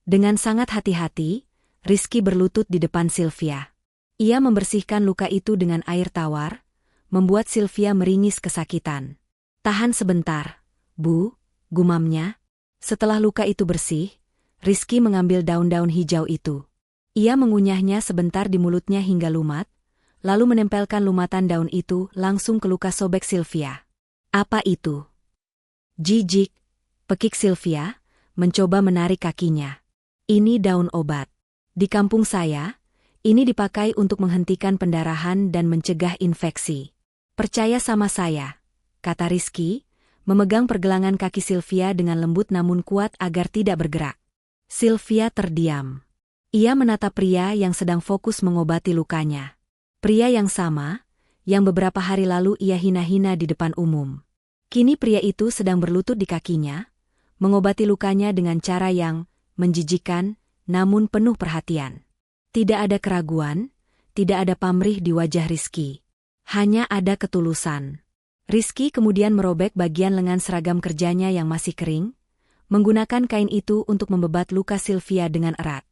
Dengan sangat hati-hati, Rizky berlutut di depan Sylvia. Ia membersihkan luka itu dengan air tawar, membuat Sylvia meringis kesakitan. "Tahan sebentar, Bu," gumamnya. Setelah luka itu bersih, Rizky mengambil daun-daun hijau itu. Ia mengunyahnya sebentar di mulutnya hingga lumat, lalu menempelkan lumatan daun itu langsung ke luka sobek Sylvia. "Apa itu?" "Jijik," pekik Sylvia, mencoba menarik kakinya. "Ini daun obat. Di kampung saya, ini dipakai untuk menghentikan pendarahan dan mencegah infeksi. Percaya sama saya," kata Rizky, memegang pergelangan kaki Sylvia dengan lembut namun kuat agar tidak bergerak. Sylvia terdiam. Ia menatap pria yang sedang fokus mengobati lukanya. Pria yang sama, yang beberapa hari lalu ia hina-hina di depan umum. Kini pria itu sedang berlutut di kakinya, mengobati lukanya dengan cara yang menjijikkan, namun penuh perhatian. Tidak ada keraguan, tidak ada pamrih di wajah Rizky. Hanya ada ketulusan. Rizky kemudian merobek bagian lengan seragam kerjanya yang masih kering, menggunakan kain itu untuk membebat luka Sylvia dengan erat.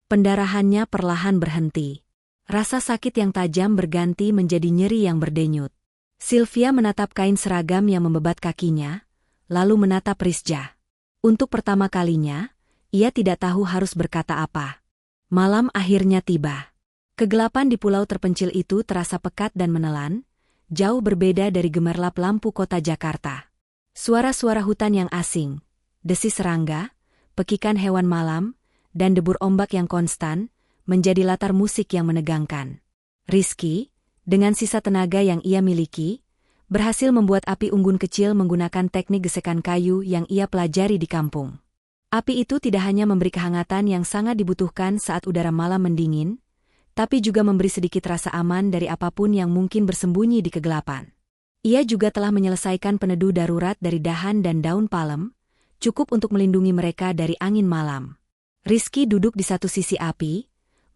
Pendarahannya perlahan berhenti. Rasa sakit yang tajam berganti menjadi nyeri yang berdenyut. Sylvia menatap kain seragam yang membebat kakinya, lalu menatap Rizja. Untuk pertama kalinya, ia tidak tahu harus berkata apa. Malam akhirnya tiba. Kegelapan di pulau terpencil itu terasa pekat dan menelan, jauh berbeda dari gemerlap lampu kota Jakarta. Suara-suara hutan yang asing, desis serangga, pekikan hewan malam, dan debur ombak yang konstan, menjadi latar musik yang menegangkan. Rizky, dengan sisa tenaga yang ia miliki, berhasil membuat api unggun kecil menggunakan teknik gesekan kayu yang ia pelajari di kampung. Api itu tidak hanya memberi kehangatan yang sangat dibutuhkan saat udara malam mendingin, tapi juga memberi sedikit rasa aman dari apapun yang mungkin bersembunyi di kegelapan. Ia juga telah menyelesaikan peneduh darurat dari dahan dan daun palem, cukup untuk melindungi mereka dari angin malam. Rizky duduk di satu sisi api,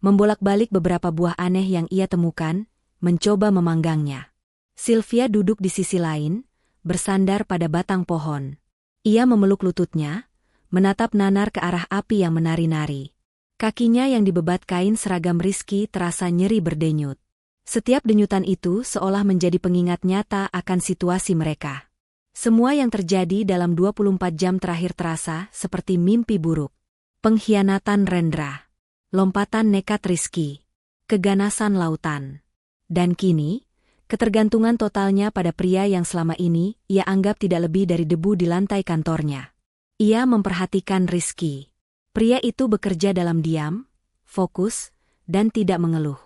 membolak-balik beberapa buah aneh yang ia temukan, mencoba memanggangnya. Sylvia duduk di sisi lain, bersandar pada batang pohon. Ia memeluk lututnya, menatap nanar ke arah api yang menari-nari. Kakinya yang dibebat kain seragam Rizky terasa nyeri berdenyut. Setiap denyutan itu seolah menjadi pengingat nyata akan situasi mereka. Semua yang terjadi dalam 24 jam terakhir terasa seperti mimpi buruk. Pengkhianatan Rendra, lompatan nekat Rizky, keganasan lautan. Dan kini, ketergantungan totalnya pada pria yang selama ini ia anggap tidak lebih dari debu di lantai kantornya. Ia memperhatikan Rizky. Pria itu bekerja dalam diam, fokus, dan tidak mengeluh.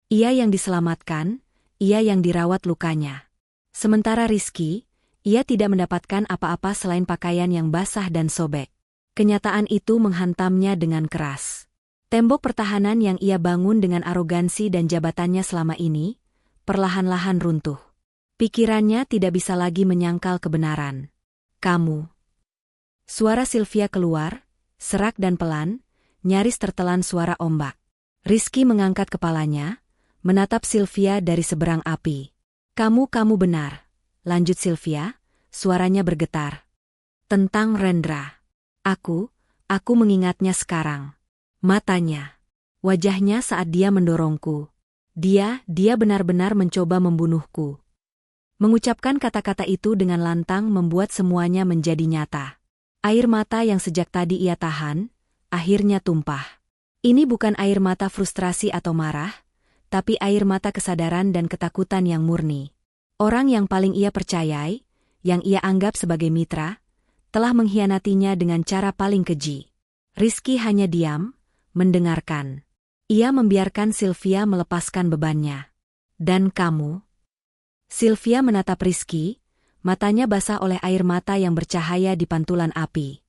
Ia yang diselamatkan, ia yang dirawat lukanya. Sementara Rizky, ia tidak mendapatkan apa-apa selain pakaian yang basah dan sobek. Kenyataan itu menghantamnya dengan keras. Tembok pertahanan yang ia bangun dengan arogansi dan jabatannya selama ini, perlahan-lahan runtuh. Pikirannya tidak bisa lagi menyangkal kebenaran. "Kamu." Suara Sylvia keluar, serak dan pelan, nyaris tertelan suara ombak. Rizky mengangkat kepalanya, menatap Sylvia dari seberang api. Kamu benar," lanjut Sylvia, suaranya bergetar. "Tentang Rendra. Aku mengingatnya sekarang. Matanya, wajahnya saat dia mendorongku. Dia benar-benar mencoba membunuhku." Mengucapkan kata-kata itu dengan lantang membuat semuanya menjadi nyata. Air mata yang sejak tadi ia tahan, akhirnya tumpah. Ini bukan air mata frustrasi atau marah, tapi air mata kesadaran dan ketakutan yang murni. Orang yang paling ia percayai, yang ia anggap sebagai mitra, telah mengkhianatinya dengan cara paling keji. Rizky hanya diam, mendengarkan. Ia membiarkan Sylvia melepaskan bebannya. "Dan kamu?" Sylvia menatap Rizky, matanya basah oleh air mata yang bercahaya di pantulan api.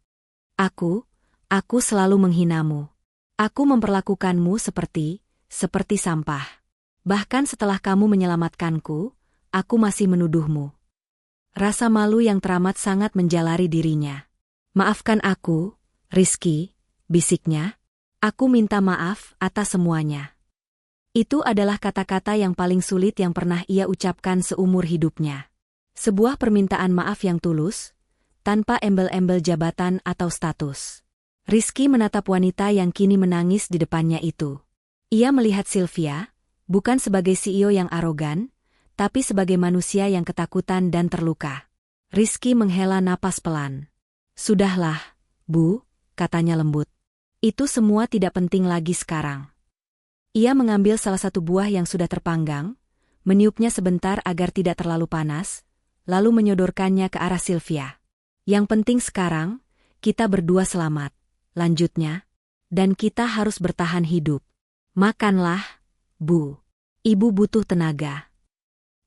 Aku selalu menghinamu. Aku memperlakukanmu seperti sampah. Bahkan setelah kamu menyelamatkanku, aku masih menuduhmu." Rasa malu yang teramat sangat menjalari dirinya. "Maafkan aku, Rizky," bisiknya. "Aku minta maaf atas semuanya." Itu adalah kata-kata yang paling sulit yang pernah ia ucapkan seumur hidupnya. Sebuah permintaan maaf yang tulus, tanpa embel-embel jabatan atau status. Rizky menatap wanita yang kini menangis di depannya itu. Ia melihat Sylvia, bukan sebagai CEO yang arogan, tapi sebagai manusia yang ketakutan dan terluka. Rizky menghela napas pelan. "Sudahlah, Bu," katanya lembut. "Itu semua tidak penting lagi sekarang." Ia mengambil salah satu buah yang sudah terpanggang, meniupnya sebentar agar tidak terlalu panas, lalu menyodorkannya ke arah Sylvia. "Yang penting sekarang, kita berdua selamat," lanjutnya. "Dan kita harus bertahan hidup. Makanlah, Bu. Ibu butuh tenaga."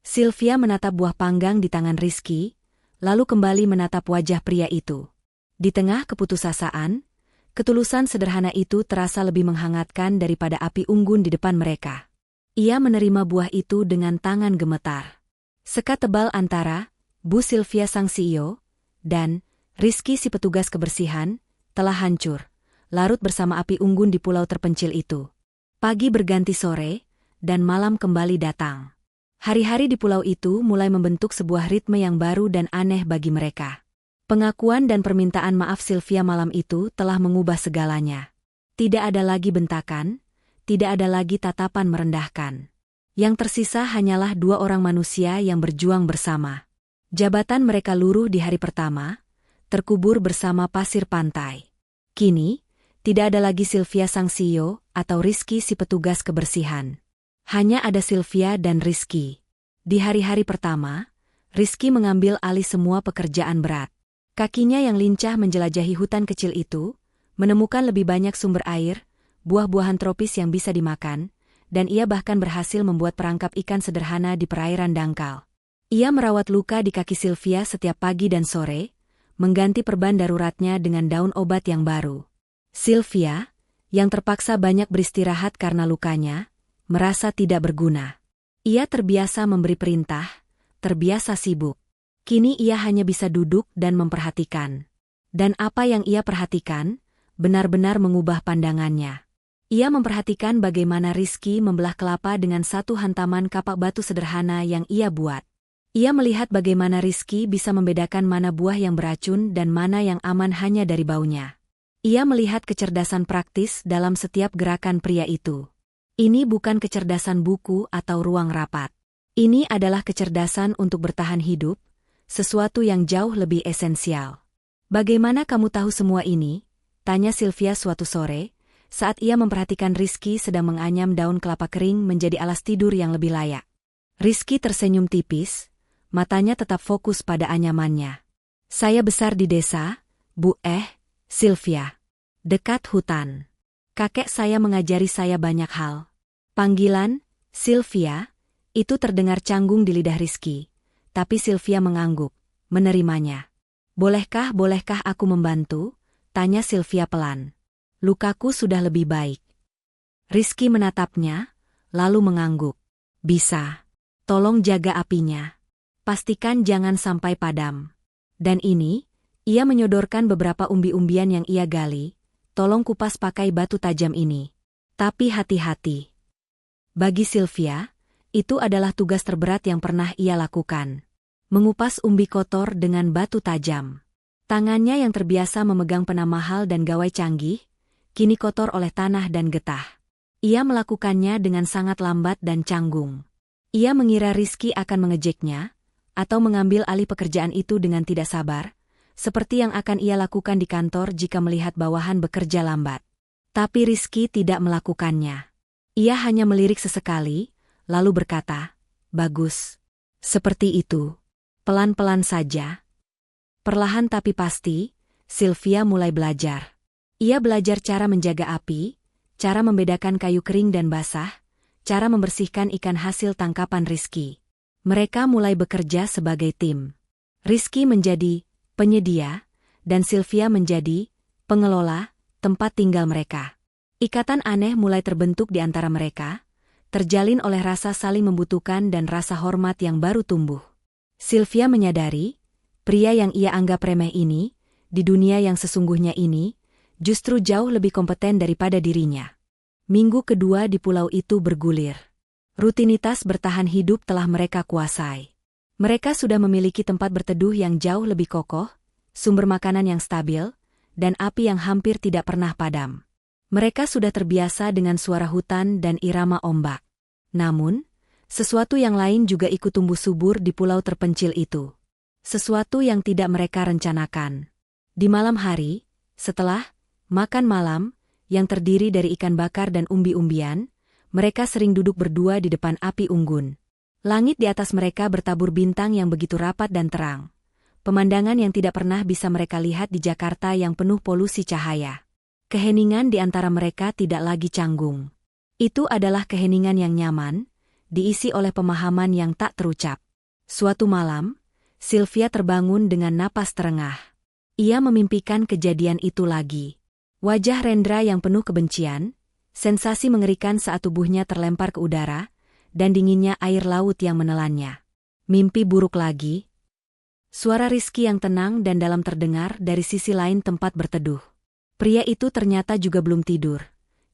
Sylvia menatap buah panggang di tangan Rizky, lalu kembali menatap wajah pria itu. Di tengah keputusasaan, ketulusan sederhana itu terasa lebih menghangatkan daripada api unggun di depan mereka. Ia menerima buah itu dengan tangan gemetar. Sekat tebal antara Bu Sylvia sang CEO dan Rizky si petugas kebersihan telah hancur, larut bersama api unggun di pulau terpencil itu. Pagi berganti sore, dan malam kembali datang. Hari-hari di pulau itu mulai membentuk sebuah ritme yang baru dan aneh bagi mereka. Pengakuan dan permintaan maaf Sylvia malam itu telah mengubah segalanya. Tidak ada lagi bentakan, tidak ada lagi tatapan merendahkan. Yang tersisa hanyalah dua orang manusia yang berjuang bersama. Jabatan mereka luruh di hari pertama, terkubur bersama pasir pantai. Kini, tidak ada lagi Sylvia sang CEO atau Rizky si petugas kebersihan. Hanya ada Sylvia dan Rizky. Di hari-hari pertama, Rizky mengambil alih semua pekerjaan berat. Kakinya yang lincah menjelajahi hutan kecil itu, menemukan lebih banyak sumber air, buah-buahan tropis yang bisa dimakan, dan ia bahkan berhasil membuat perangkap ikan sederhana di perairan dangkal. Ia merawat luka di kaki Sylvia setiap pagi dan sore, mengganti perban daruratnya dengan daun obat yang baru. Sylvia, yang terpaksa banyak beristirahat karena lukanya, merasa tidak berguna. Ia terbiasa memberi perintah, terbiasa sibuk. Kini ia hanya bisa duduk dan memperhatikan. Dan apa yang ia perhatikan, benar-benar mengubah pandangannya. Ia memperhatikan bagaimana Rizky membelah kelapa dengan satu hantaman kapak batu sederhana yang ia buat. Ia melihat bagaimana Rizky bisa membedakan mana buah yang beracun dan mana yang aman hanya dari baunya. Ia melihat kecerdasan praktis dalam setiap gerakan pria itu. Ini bukan kecerdasan buku atau ruang rapat. Ini adalah kecerdasan untuk bertahan hidup, sesuatu yang jauh lebih esensial. "Bagaimana kamu tahu semua ini?" tanya Sylvia suatu sore, saat ia memperhatikan Rizky sedang menganyam daun kelapa kering menjadi alas tidur yang lebih layak. Rizky tersenyum tipis, matanya tetap fokus pada anyamannya. "Saya besar di desa, Bu Sylvia. Dekat hutan. Kakek saya mengajari saya banyak hal." Panggilan, Sylvia, itu terdengar canggung di lidah Rizky, tapi Sylvia mengangguk, menerimanya. Bolehkah aku membantu?" tanya Sylvia pelan. "Lukaku sudah lebih baik." Rizky menatapnya, lalu mengangguk. "Bisa. Tolong jaga apinya. Pastikan jangan sampai padam. Dan ini," ia menyodorkan beberapa umbi-umbian yang ia gali, "tolong kupas pakai batu tajam ini. Tapi hati-hati." Bagi Sylvia, itu adalah tugas terberat yang pernah ia lakukan. Mengupas umbi kotor dengan batu tajam. Tangannya yang terbiasa memegang pena mahal dan gawai canggih, kini kotor oleh tanah dan getah. Ia melakukannya dengan sangat lambat dan canggung. Ia mengira Rizky akan mengejeknya, atau mengambil alih pekerjaan itu dengan tidak sabar, seperti yang akan ia lakukan di kantor jika melihat bawahan bekerja lambat. Tapi Rizky tidak melakukannya. Ia hanya melirik sesekali, lalu berkata, "Bagus. Seperti itu. Pelan-pelan saja." Perlahan tapi pasti, Sylvia mulai belajar. Ia belajar cara menjaga api, cara membedakan kayu kering dan basah, cara membersihkan ikan hasil tangkapan Rizky. Mereka mulai bekerja sebagai tim. Rizky menjadi penyedia, dan Sylvia menjadi pengelola tempat tinggal mereka. Ikatan aneh mulai terbentuk di antara mereka, terjalin oleh rasa saling membutuhkan dan rasa hormat yang baru tumbuh. Sylvia menyadari, pria yang ia anggap remeh ini, di dunia yang sesungguhnya ini, justru jauh lebih kompeten daripada dirinya. Minggu kedua di pulau itu bergulir. Rutinitas bertahan hidup telah mereka kuasai. Mereka sudah memiliki tempat berteduh yang jauh lebih kokoh, sumber makanan yang stabil, dan api yang hampir tidak pernah padam. Mereka sudah terbiasa dengan suara hutan dan irama ombak. Namun, sesuatu yang lain juga ikut tumbuh subur di pulau terpencil itu. Sesuatu yang tidak mereka rencanakan. Di malam hari, setelah makan malam, yang terdiri dari ikan bakar dan umbi-umbian, mereka sering duduk berdua di depan api unggun. Langit di atas mereka bertabur bintang yang begitu rapat dan terang. Pemandangan yang tidak pernah bisa mereka lihat di Jakarta yang penuh polusi cahaya. Keheningan di antara mereka tidak lagi canggung. Itu adalah keheningan yang nyaman, diisi oleh pemahaman yang tak terucap. Suatu malam, Sylvia terbangun dengan napas terengah. Ia memimpikan kejadian itu lagi. Wajah Rendra yang penuh kebencian, sensasi mengerikan saat tubuhnya terlempar ke udara, dan dinginnya air laut yang menelannya. Mimpi buruk lagi. Suara Rizky yang tenang dan dalam terdengar dari sisi lain tempat berteduh. Pria itu ternyata juga belum tidur.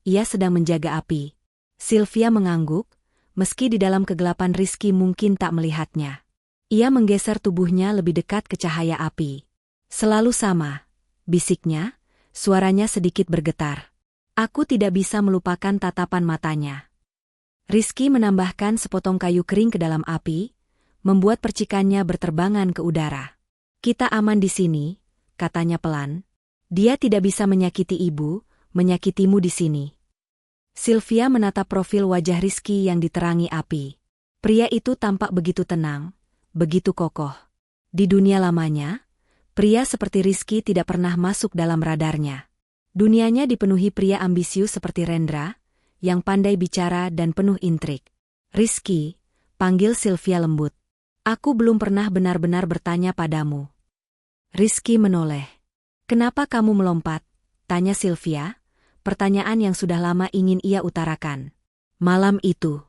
Ia sedang menjaga api. Sylvia mengangguk, meski di dalam kegelapan Rizky mungkin tak melihatnya. Ia menggeser tubuhnya lebih dekat ke cahaya api. Selalu sama, bisiknya, suaranya sedikit bergetar. Aku tidak bisa melupakan tatapan matanya. Rizky menambahkan sepotong kayu kering ke dalam api, membuat percikannya berterbangan ke udara. Kita aman di sini, katanya pelan. Dia tidak bisa menyakiti ibu, menyakitimu di sini. Sylvia menatap profil wajah Rizky yang diterangi api. Pria itu tampak begitu tenang, begitu kokoh. Di dunia lamanya, pria seperti Rizky tidak pernah masuk dalam radarnya. Dunianya dipenuhi pria ambisius seperti Rendra, yang pandai bicara dan penuh intrik. Rizky, panggil Sylvia lembut. Aku belum pernah benar-benar bertanya padamu. Rizky menoleh. Kenapa kamu melompat? Tanya Sylvia, pertanyaan yang sudah lama ingin ia utarakan. Malam itu,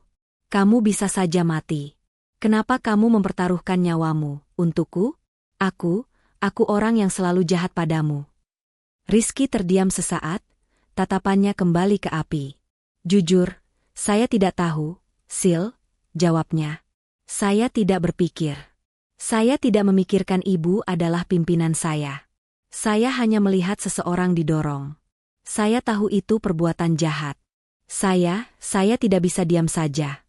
kamu bisa saja mati. Kenapa kamu mempertaruhkan nyawamu, untukku? Aku orang yang selalu jahat padamu. Rizky terdiam sesaat, tatapannya kembali ke api. Jujur, saya tidak tahu, Sil, jawabnya. Saya tidak berpikir. Saya tidak memikirkan ibu adalah pimpinan saya. Saya hanya melihat seseorang didorong. Saya tahu itu perbuatan jahat. Saya tidak bisa diam saja.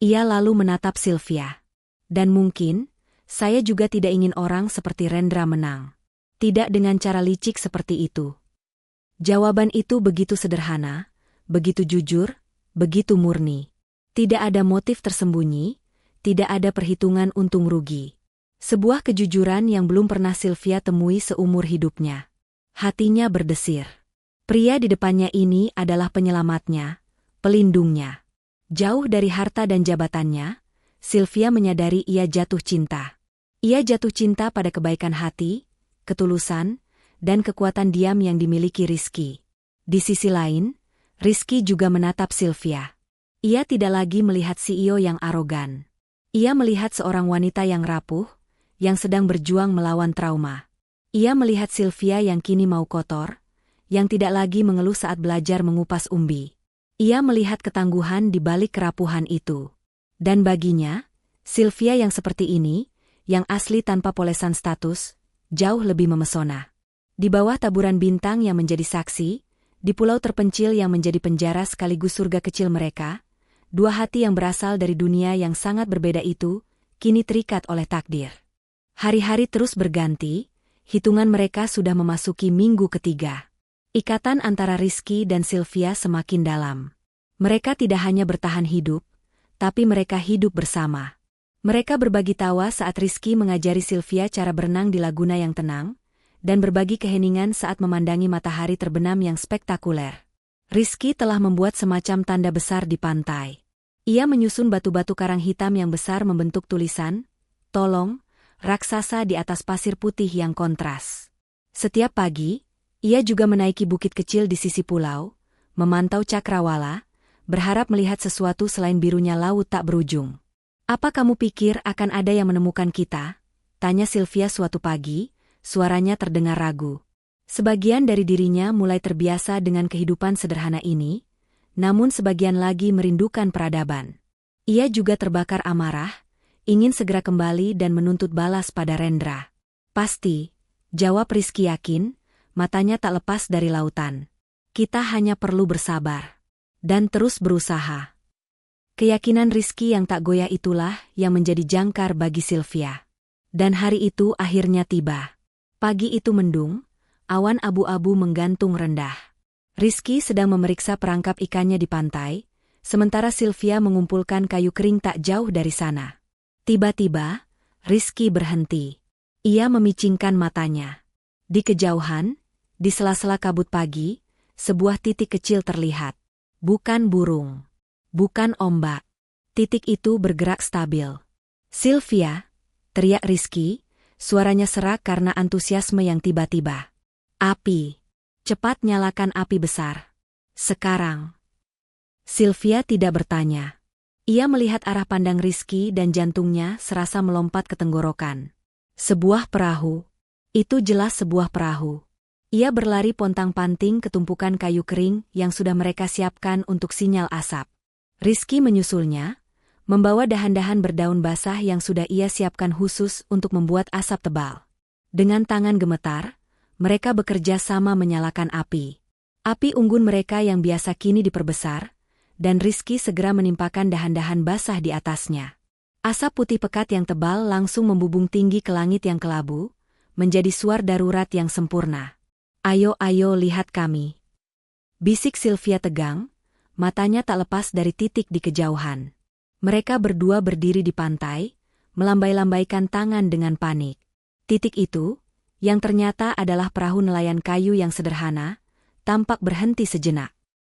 Ia lalu menatap Sylvia. Dan mungkin, saya juga tidak ingin orang seperti Rendra menang. Tidak dengan cara licik seperti itu. Jawaban itu begitu sederhana, begitu jujur, begitu murni. Tidak ada motif tersembunyi, tidak ada perhitungan untung rugi. Sebuah kejujuran yang belum pernah Sylvia temui seumur hidupnya. Hatinya berdesir. Pria di depannya ini adalah penyelamatnya, pelindungnya. Jauh dari harta dan jabatannya, Sylvia menyadari ia jatuh cinta. Ia jatuh cinta pada kebaikan hati, ketulusan, dan kekuatan diam yang dimiliki Rizky. Di sisi lain, Rizky juga menatap Sylvia. Ia tidak lagi melihat CEO yang arogan. Ia melihat seorang wanita yang rapuh, yang sedang berjuang melawan trauma. Ia melihat Sylvia yang kini mau kotor, yang tidak lagi mengeluh saat belajar mengupas umbi. Ia melihat ketangguhan di balik kerapuhan itu. Dan baginya, Sylvia yang seperti ini, yang asli tanpa polesan status, jauh lebih memesona. Di bawah taburan bintang yang menjadi saksi, di pulau terpencil yang menjadi penjara sekaligus surga kecil mereka, dua hati yang berasal dari dunia yang sangat berbeda itu, kini terikat oleh takdir. Hari-hari terus berganti, hitungan mereka sudah memasuki minggu ketiga. Ikatan antara Rizky dan Sylvia semakin dalam. Mereka tidak hanya bertahan hidup, tapi mereka hidup bersama. Mereka berbagi tawa saat Rizky mengajari Sylvia cara berenang di laguna yang tenang, dan berbagi keheningan saat memandangi matahari terbenam yang spektakuler. Rizky telah membuat semacam tanda besar di pantai. Ia menyusun batu-batu karang hitam yang besar membentuk tulisan, "Tolong, raksasa" di atas pasir putih yang kontras. Setiap pagi, ia juga menaiki bukit kecil di sisi pulau, memantau cakrawala, berharap melihat sesuatu selain birunya laut tak berujung. "Apa kamu pikir akan ada yang menemukan kita?" tanya Sylvia suatu pagi, suaranya terdengar ragu. Sebagian dari dirinya mulai terbiasa dengan kehidupan sederhana ini, namun sebagian lagi merindukan peradaban. Ia juga terbakar amarah, ingin segera kembali dan menuntut balas pada Rendra. "Pasti," Jawab Rizky yakin, matanya tak lepas dari lautan. Kita hanya perlu bersabar. Dan terus berusaha. Keyakinan Rizky yang tak goyah itulah yang menjadi jangkar bagi Sylvia. Dan hari itu akhirnya tiba. Pagi itu mendung, awan abu-abu menggantung rendah. Rizky sedang memeriksa perangkap ikannya di pantai, sementara Sylvia mengumpulkan kayu kering tak jauh dari sana. Tiba-tiba, Rizky berhenti. Ia memicingkan matanya. Di kejauhan, di sela-sela kabut pagi, sebuah titik kecil terlihat. Bukan burung. Bukan ombak. Titik itu bergerak stabil. "Sylvia!" teriak Rizky, suaranya serak karena antusiasme yang tiba-tiba. "Api! Cepat nyalakan api besar. Sekarang!" Sylvia tidak bertanya. Ia melihat arah pandang Rizky dan jantungnya serasa melompat ke tenggorokan. Sebuah perahu. Itu jelas sebuah perahu. Ia berlari pontang-panting ke tumpukan kayu kering yang sudah mereka siapkan untuk sinyal asap. Rizky menyusulnya, membawa dahan-dahan berdaun basah yang sudah ia siapkan khusus untuk membuat asap tebal. Dengan tangan gemetar, mereka bekerja sama menyalakan api. Api unggun mereka yang biasa kini diperbesar, dan Rizky segera menimpakan dahan-dahan basah di atasnya. Asap putih pekat yang tebal langsung membubung tinggi ke langit yang kelabu, menjadi suar darurat yang sempurna. "Ayo, ayo lihat kami," bisik Sylvia tegang, matanya tak lepas dari titik di kejauhan. Mereka berdua berdiri di pantai, melambai-lambaikan tangan dengan panik. Titik itu, yang ternyata adalah perahu nelayan kayu yang sederhana, tampak berhenti sejenak.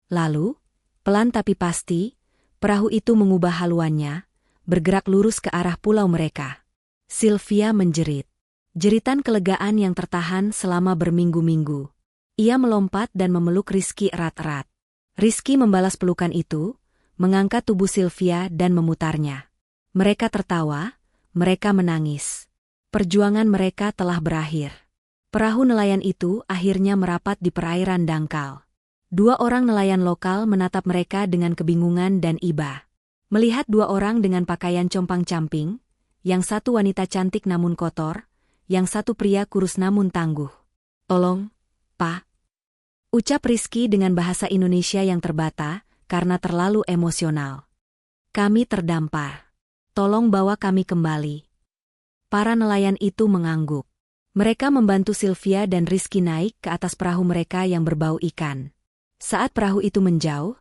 Lalu, pelan tapi pasti, perahu itu mengubah haluannya, bergerak lurus ke arah pulau mereka. Sylvia menjerit. Jeritan kelegaan yang tertahan selama berminggu-minggu. Ia melompat dan memeluk Rizky erat-erat. Rizky membalas pelukan itu, mengangkat tubuh Sylvia dan memutarnya. Mereka tertawa, mereka menangis. Perjuangan mereka telah berakhir. Perahu nelayan itu akhirnya merapat di perairan dangkal. 2 orang nelayan lokal menatap mereka dengan kebingungan dan iba. Melihat 2 orang dengan pakaian compang-camping, yang satu wanita cantik namun kotor, yang satu pria kurus namun tangguh. "Tolong, Pak," ucap Rizky dengan bahasa Indonesia yang terbata, karena terlalu emosional. "Kami terdampar. Tolong bawa kami kembali." Para nelayan itu mengangguk. Mereka membantu Sylvia dan Rizky naik ke atas perahu mereka yang berbau ikan. Saat perahu itu menjauh,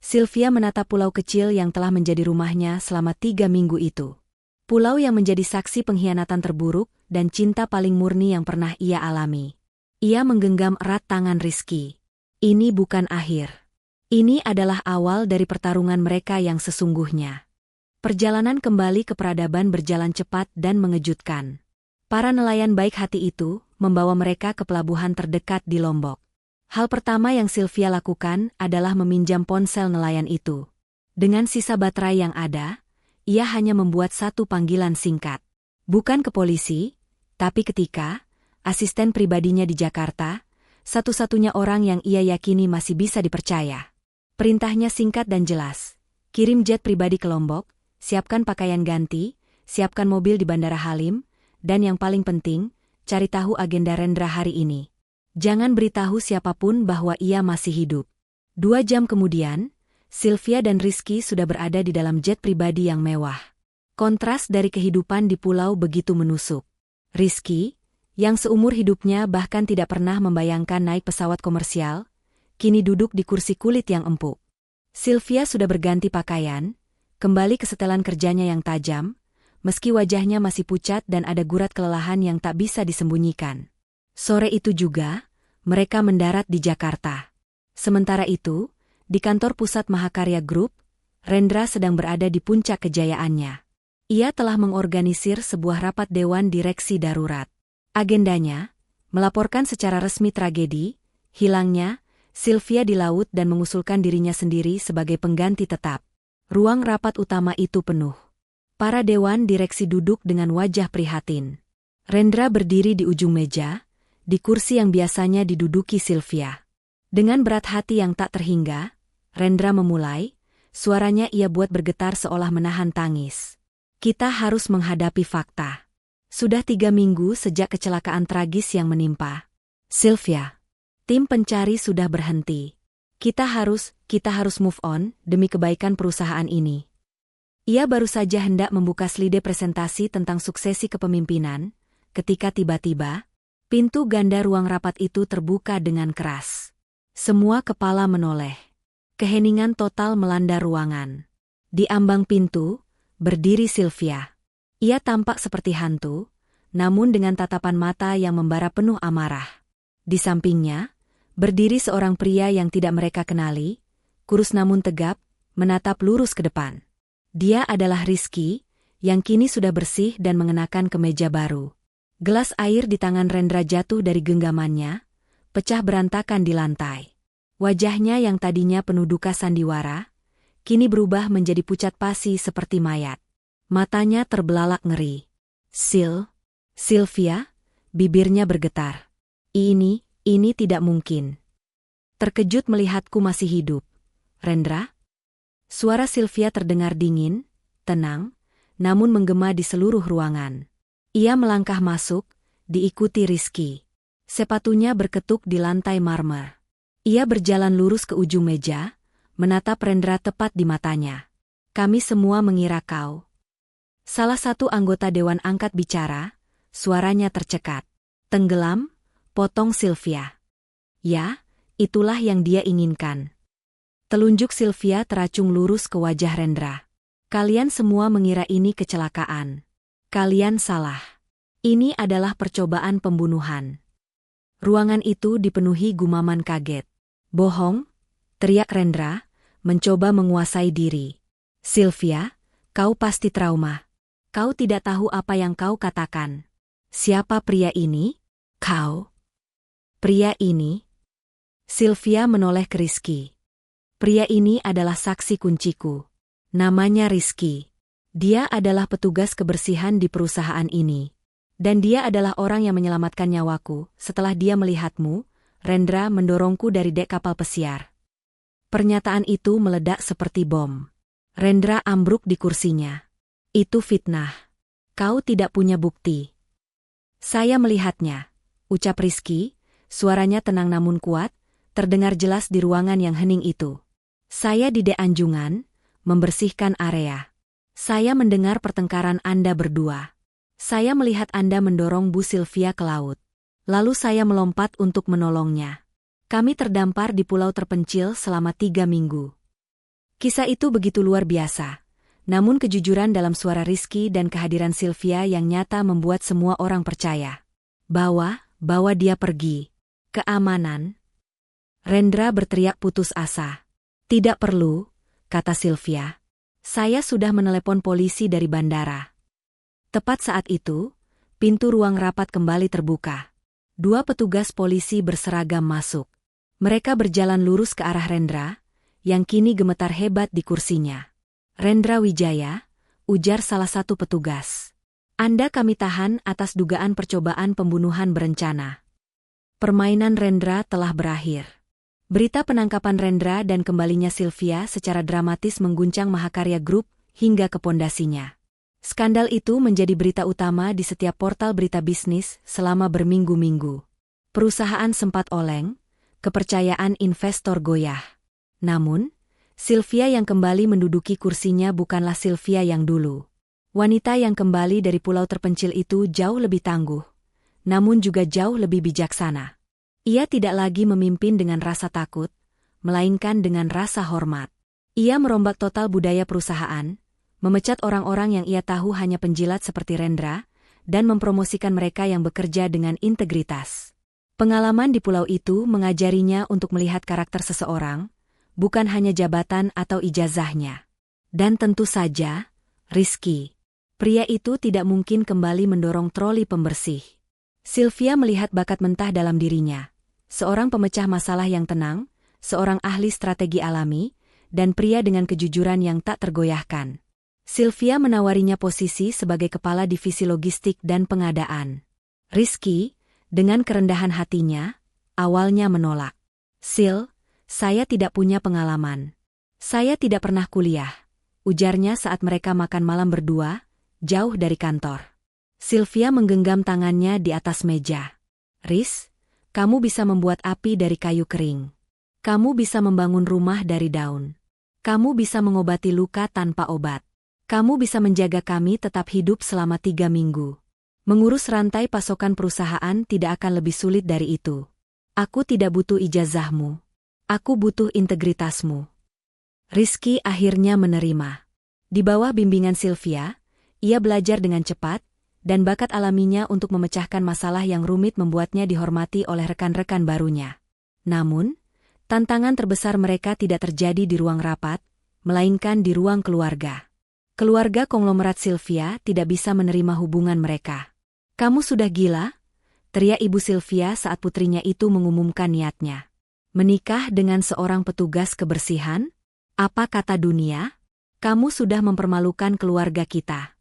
Sylvia menatap pulau kecil yang telah menjadi rumahnya selama 3 minggu itu. Pulau yang menjadi saksi pengkhianatan terburuk dan cinta paling murni yang pernah ia alami. Ia menggenggam erat tangan Rizky. Ini bukan akhir. Ini adalah awal dari pertarungan mereka yang sesungguhnya. Perjalanan kembali ke peradaban berjalan cepat dan mengejutkan. Para nelayan baik hati itu membawa mereka ke pelabuhan terdekat di Lombok. Hal pertama yang Sylvia lakukan adalah meminjam ponsel nelayan itu. Dengan sisa baterai yang ada, ia hanya membuat satu panggilan singkat. Bukan ke polisi, tapi ketika asisten pribadinya di Jakarta, satu-satunya orang yang ia yakini masih bisa dipercaya. Perintahnya singkat dan jelas. Kirim jet pribadi ke Lombok, siapkan pakaian ganti, siapkan mobil di Bandara Halim, dan yang paling penting, cari tahu agenda Rendra hari ini. Jangan beritahu siapapun bahwa ia masih hidup. 2 jam kemudian, Sylvia dan Rizky sudah berada di dalam jet pribadi yang mewah. Kontras dari kehidupan di pulau begitu menusuk. Rizky, yang seumur hidupnya bahkan tidak pernah membayangkan naik pesawat komersial, kini duduk di kursi kulit yang empuk. Sylvia sudah berganti pakaian, kembali ke setelan kerjanya yang tajam, meski wajahnya masih pucat dan ada gurat kelelahan yang tak bisa disembunyikan. Sore itu juga, mereka mendarat di Jakarta. Sementara itu, di kantor pusat Mahakarya Group, Rendra sedang berada di puncak kejayaannya. Ia telah mengorganisir sebuah rapat dewan direksi darurat. Agendanya, melaporkan secara resmi tragedi, hilangnya, Sylvia di laut dan mengusulkan dirinya sendiri sebagai pengganti tetap. Ruang rapat utama itu penuh. Para dewan direksi duduk dengan wajah prihatin. Rendra berdiri di ujung meja, di kursi yang biasanya diduduki Sylvia. Dengan berat hati yang tak terhingga, Rendra memulai, suaranya ia buat bergetar seolah menahan tangis. "Kita harus menghadapi fakta. Sudah 3 minggu sejak kecelakaan tragis yang menimpa Sylvia. Tim pencari sudah berhenti. Kita harus move on demi kebaikan perusahaan ini. Ia baru saja hendak membuka slide presentasi tentang suksesi kepemimpinan, ketika tiba-tiba, pintu ganda ruang rapat itu terbuka dengan keras. Semua kepala menoleh. Keheningan total melanda ruangan. Di ambang pintu, berdiri Sylvia. Ia tampak seperti hantu, namun dengan tatapan mata yang membara penuh amarah. Di sampingnya, berdiri seorang pria yang tidak mereka kenali, kurus namun tegap, menatap lurus ke depan. Dia adalah Rizky, yang kini sudah bersih dan mengenakan kemeja baru. Gelas air di tangan Rendra jatuh dari genggamannya, pecah berantakan di lantai. Wajahnya yang tadinya penuh duka sandiwara, kini berubah menjadi pucat pasi seperti mayat. Matanya terbelalak ngeri. Sylvia, bibirnya bergetar. Ini tidak mungkin. Terkejut melihatku masih hidup. Rendra? Suara Sylvia terdengar dingin, tenang, namun menggema di seluruh ruangan. Ia melangkah masuk, diikuti Rizky. Sepatunya berketuk di lantai marmer. Ia berjalan lurus ke ujung meja, menatap Rendra tepat di matanya. Kami semua mengira kau. Salah satu anggota dewan angkat bicara, suaranya tercekat. Tenggelam, potong Sylvia. Ya, itulah yang dia inginkan. Telunjuk Sylvia teracung lurus ke wajah Rendra. Kalian semua mengira ini kecelakaan. Kalian salah. Ini adalah percobaan pembunuhan. Ruangan itu dipenuhi gumaman kaget. Bohong, teriak Rendra, mencoba menguasai diri. Sylvia, kau pasti trauma. Kau tidak tahu apa yang kau katakan. Siapa pria ini? Kau. Pria ini? Sylvia menoleh ke Rizky. Pria ini adalah saksi kunciku. Namanya Rizky. Dia adalah petugas kebersihan di perusahaan ini. Dan dia adalah orang yang menyelamatkan nyawaku. Setelah dia melihatmu, Rendra mendorongku dari dek kapal pesiar. Pernyataan itu meledak seperti bom. Rendra ambruk di kursinya. Itu fitnah. Kau tidak punya bukti. Saya melihatnya, ucap Rizky, suaranya tenang namun kuat, terdengar jelas di ruangan yang hening itu. Saya di dek anjungan, membersihkan area. Saya mendengar pertengkaran Anda berdua. Saya melihat Anda mendorong Bu Sylvia ke laut. Lalu saya melompat untuk menolongnya. Kami terdampar di pulau terpencil selama 3 minggu. Kisah itu begitu luar biasa. Namun kejujuran dalam suara Rizky dan kehadiran Sylvia yang nyata membuat semua orang percaya. Bawa dia pergi. Keamanan. Rendra berteriak putus asa. Tidak perlu, kata Sylvia. Saya sudah menelepon polisi dari bandara. Tepat saat itu, pintu ruang rapat kembali terbuka. 2 petugas polisi berseragam masuk. Mereka berjalan lurus ke arah Rendra, yang kini gemetar hebat di kursinya. Rendra Wijaya, ujar salah satu petugas. Anda kami tahan atas dugaan percobaan pembunuhan berencana. Permainan Rendra telah berakhir. Berita penangkapan Rendra dan kembalinya Sylvia secara dramatis mengguncang Mahakarya Group hingga ke pondasinya. Skandal itu menjadi berita utama di setiap portal berita bisnis selama berminggu-minggu. Perusahaan sempat oleng, kepercayaan investor goyah. Namun, Sylvia yang kembali menduduki kursinya bukanlah Sylvia yang dulu. Wanita yang kembali dari pulau terpencil itu jauh lebih tangguh, namun juga jauh lebih bijaksana. Ia tidak lagi memimpin dengan rasa takut, melainkan dengan rasa hormat. Ia merombak total budaya perusahaan, memecat orang-orang yang ia tahu hanya penjilat seperti Rendra, dan mempromosikan mereka yang bekerja dengan integritas. Pengalaman di pulau itu mengajarinya untuk melihat karakter seseorang, bukan hanya jabatan atau ijazahnya. Dan tentu saja, Rizky. Pria itu tidak mungkin kembali mendorong troli pembersih. Sylvia melihat bakat mentah dalam dirinya. Seorang pemecah masalah yang tenang, seorang ahli strategi alami, dan pria dengan kejujuran yang tak tergoyahkan. Sylvia menawarinya posisi sebagai kepala divisi logistik dan pengadaan. Rizky, dengan kerendahan hatinya, awalnya menolak. Saya tidak punya pengalaman. Saya tidak pernah kuliah, ujarnya saat mereka makan malam berdua, jauh dari kantor. Sylvia menggenggam tangannya di atas meja. Riz, kamu bisa membuat api dari kayu kering. Kamu bisa membangun rumah dari daun. Kamu bisa mengobati luka tanpa obat. Kamu bisa menjaga kami tetap hidup selama 3 minggu. Mengurus rantai pasokan perusahaan tidak akan lebih sulit dari itu. Aku tidak butuh ijazahmu. Aku butuh integritasmu. Rizky akhirnya menerima. Di bawah bimbingan Sylvia, ia belajar dengan cepat, dan bakat alaminya untuk memecahkan masalah yang rumit membuatnya dihormati oleh rekan-rekan barunya. Namun, tantangan terbesar mereka tidak terjadi di ruang rapat, melainkan di ruang keluarga. Keluarga konglomerat Sylvia tidak bisa menerima hubungan mereka. "Kamu sudah gila?" teriak ibu Sylvia saat putrinya itu mengumumkan niatnya. "Menikah dengan seorang petugas kebersihan? Apa kata dunia? Kamu sudah mempermalukan keluarga kita."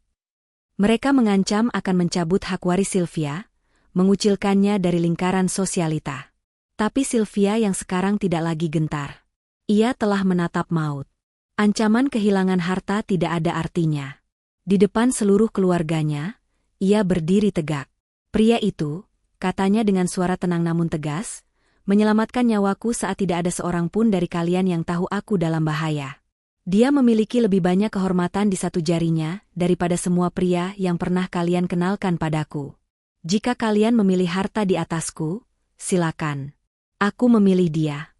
Mereka mengancam akan mencabut hak waris Sylvia, mengucilkannya dari lingkaran sosialita. Tapi Sylvia yang sekarang tidak lagi gentar. Ia telah menatap maut. Ancaman kehilangan harta tidak ada artinya. Di depan seluruh keluarganya, ia berdiri tegak. "Pria itu," katanya dengan suara tenang namun tegas, "menyelamatkan nyawaku saat tidak ada seorang pun dari kalian yang tahu aku dalam bahaya. Dia memiliki lebih banyak kehormatan di satu jarinya daripada semua pria yang pernah kalian kenalkan padaku. Jika kalian memilih harta di atasku, silakan. Aku memilih dia."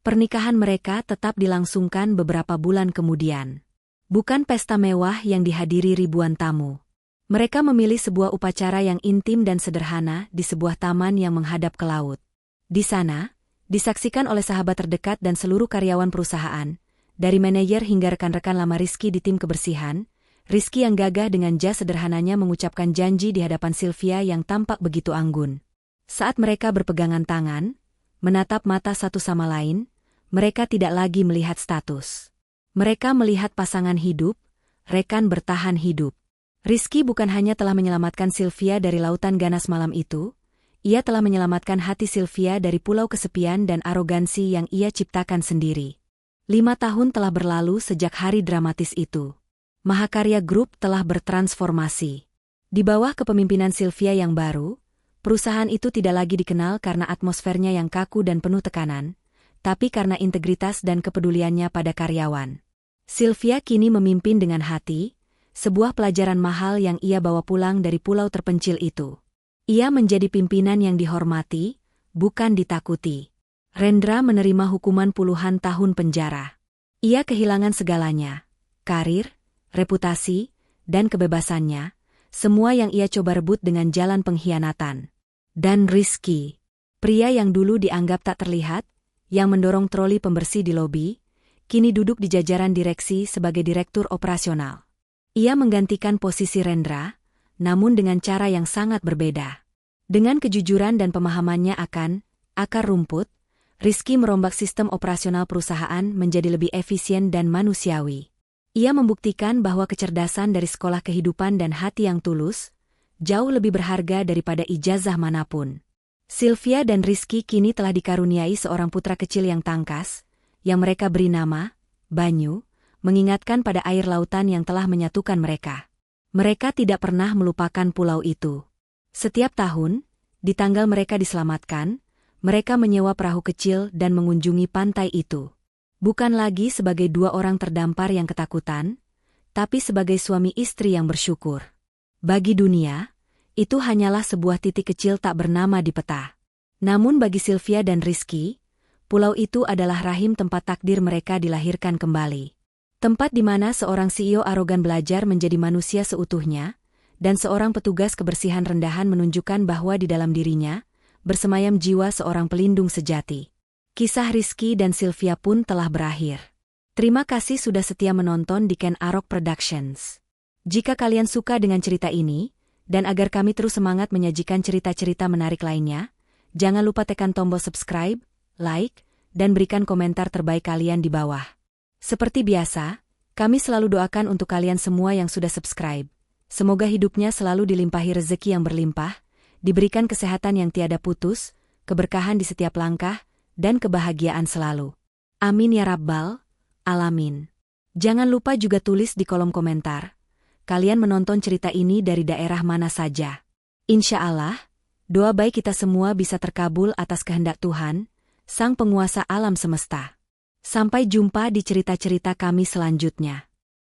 Pernikahan mereka tetap dilangsungkan beberapa bulan kemudian. Bukan pesta mewah yang dihadiri ribuan tamu. Mereka memilih sebuah upacara yang intim dan sederhana di sebuah taman yang menghadap ke laut. Di sana, disaksikan oleh sahabat terdekat dan seluruh karyawan perusahaan, dari manajer hingga rekan-rekan lama Rizky di tim kebersihan. Rizky yang gagah dengan jas sederhananya mengucapkan janji di hadapan Sylvia yang tampak begitu anggun. Saat mereka berpegangan tangan, menatap mata satu sama lain, mereka tidak lagi melihat status. Mereka melihat pasangan hidup, rekan bertahan hidup. Rizky bukan hanya telah menyelamatkan Sylvia dari lautan ganas malam itu, ia telah menyelamatkan hati Sylvia dari pulau kesepian dan arogansi yang ia ciptakan sendiri. 5 tahun telah berlalu sejak hari dramatis itu. Mahakarya Group telah bertransformasi. Di bawah kepemimpinan Sylvia yang baru, perusahaan itu tidak lagi dikenal karena atmosfernya yang kaku dan penuh tekanan, tapi karena integritas dan kepeduliannya pada karyawan. Sylvia kini memimpin dengan hati, sebuah pelajaran mahal yang ia bawa pulang dari pulau terpencil itu. Ia menjadi pimpinan yang dihormati, bukan ditakuti. Rendra menerima hukuman puluhan tahun penjara. Ia kehilangan segalanya, karir, reputasi, dan kebebasannya, semua yang ia coba rebut dengan jalan pengkhianatan. Dan Rizky, pria yang dulu dianggap tak terlihat, yang mendorong troli pembersih di lobi, kini duduk di jajaran direksi sebagai direktur operasional. Ia menggantikan posisi Rendra, namun dengan cara yang sangat berbeda. Dengan kejujuran dan pemahamannya akan akar rumput, Rizky merombak sistem operasional perusahaan menjadi lebih efisien dan manusiawi. Ia membuktikan bahwa kecerdasan dari sekolah kehidupan dan hati yang tulus jauh lebih berharga daripada ijazah manapun. Sylvia dan Rizky kini telah dikaruniai seorang putra kecil yang tangkas, yang mereka beri nama Banyu, mengingatkan pada air lautan yang telah menyatukan mereka. Mereka tidak pernah melupakan pulau itu. Setiap tahun, di tanggal mereka diselamatkan, mereka menyewa perahu kecil dan mengunjungi pantai itu. Bukan lagi sebagai 2 orang terdampar yang ketakutan, tapi sebagai suami istri yang bersyukur. Bagi dunia, itu hanyalah sebuah titik kecil tak bernama di peta. Namun bagi Sylvia dan Rizky, pulau itu adalah rahim tempat takdir mereka dilahirkan kembali. Tempat di mana seorang CEO arogan belajar menjadi manusia seutuhnya, dan seorang petugas kebersihan rendahan menunjukkan bahwa di dalam dirinya bersemayam jiwa seorang pelindung sejati. Kisah Rizky dan Sylvia pun telah berakhir. Terima kasih sudah setia menonton di Ken Arok Productions. Jika kalian suka dengan cerita ini, dan agar kami terus semangat menyajikan cerita-cerita menarik lainnya, jangan lupa tekan tombol subscribe, like, dan berikan komentar terbaik kalian di bawah. Seperti biasa, kami selalu doakan untuk kalian semua yang sudah subscribe. Semoga hidupnya selalu dilimpahi rezeki yang berlimpah, diberikan kesehatan yang tiada putus, keberkahan di setiap langkah, dan kebahagiaan selalu. Amin ya Rabbal Alamin. Jangan lupa juga tulis di kolom komentar, kalian menonton cerita ini dari daerah mana saja. Insya Allah, doa baik kita semua bisa terkabul atas kehendak Tuhan, Sang Penguasa alam semesta. Sampai jumpa di cerita-cerita kami selanjutnya.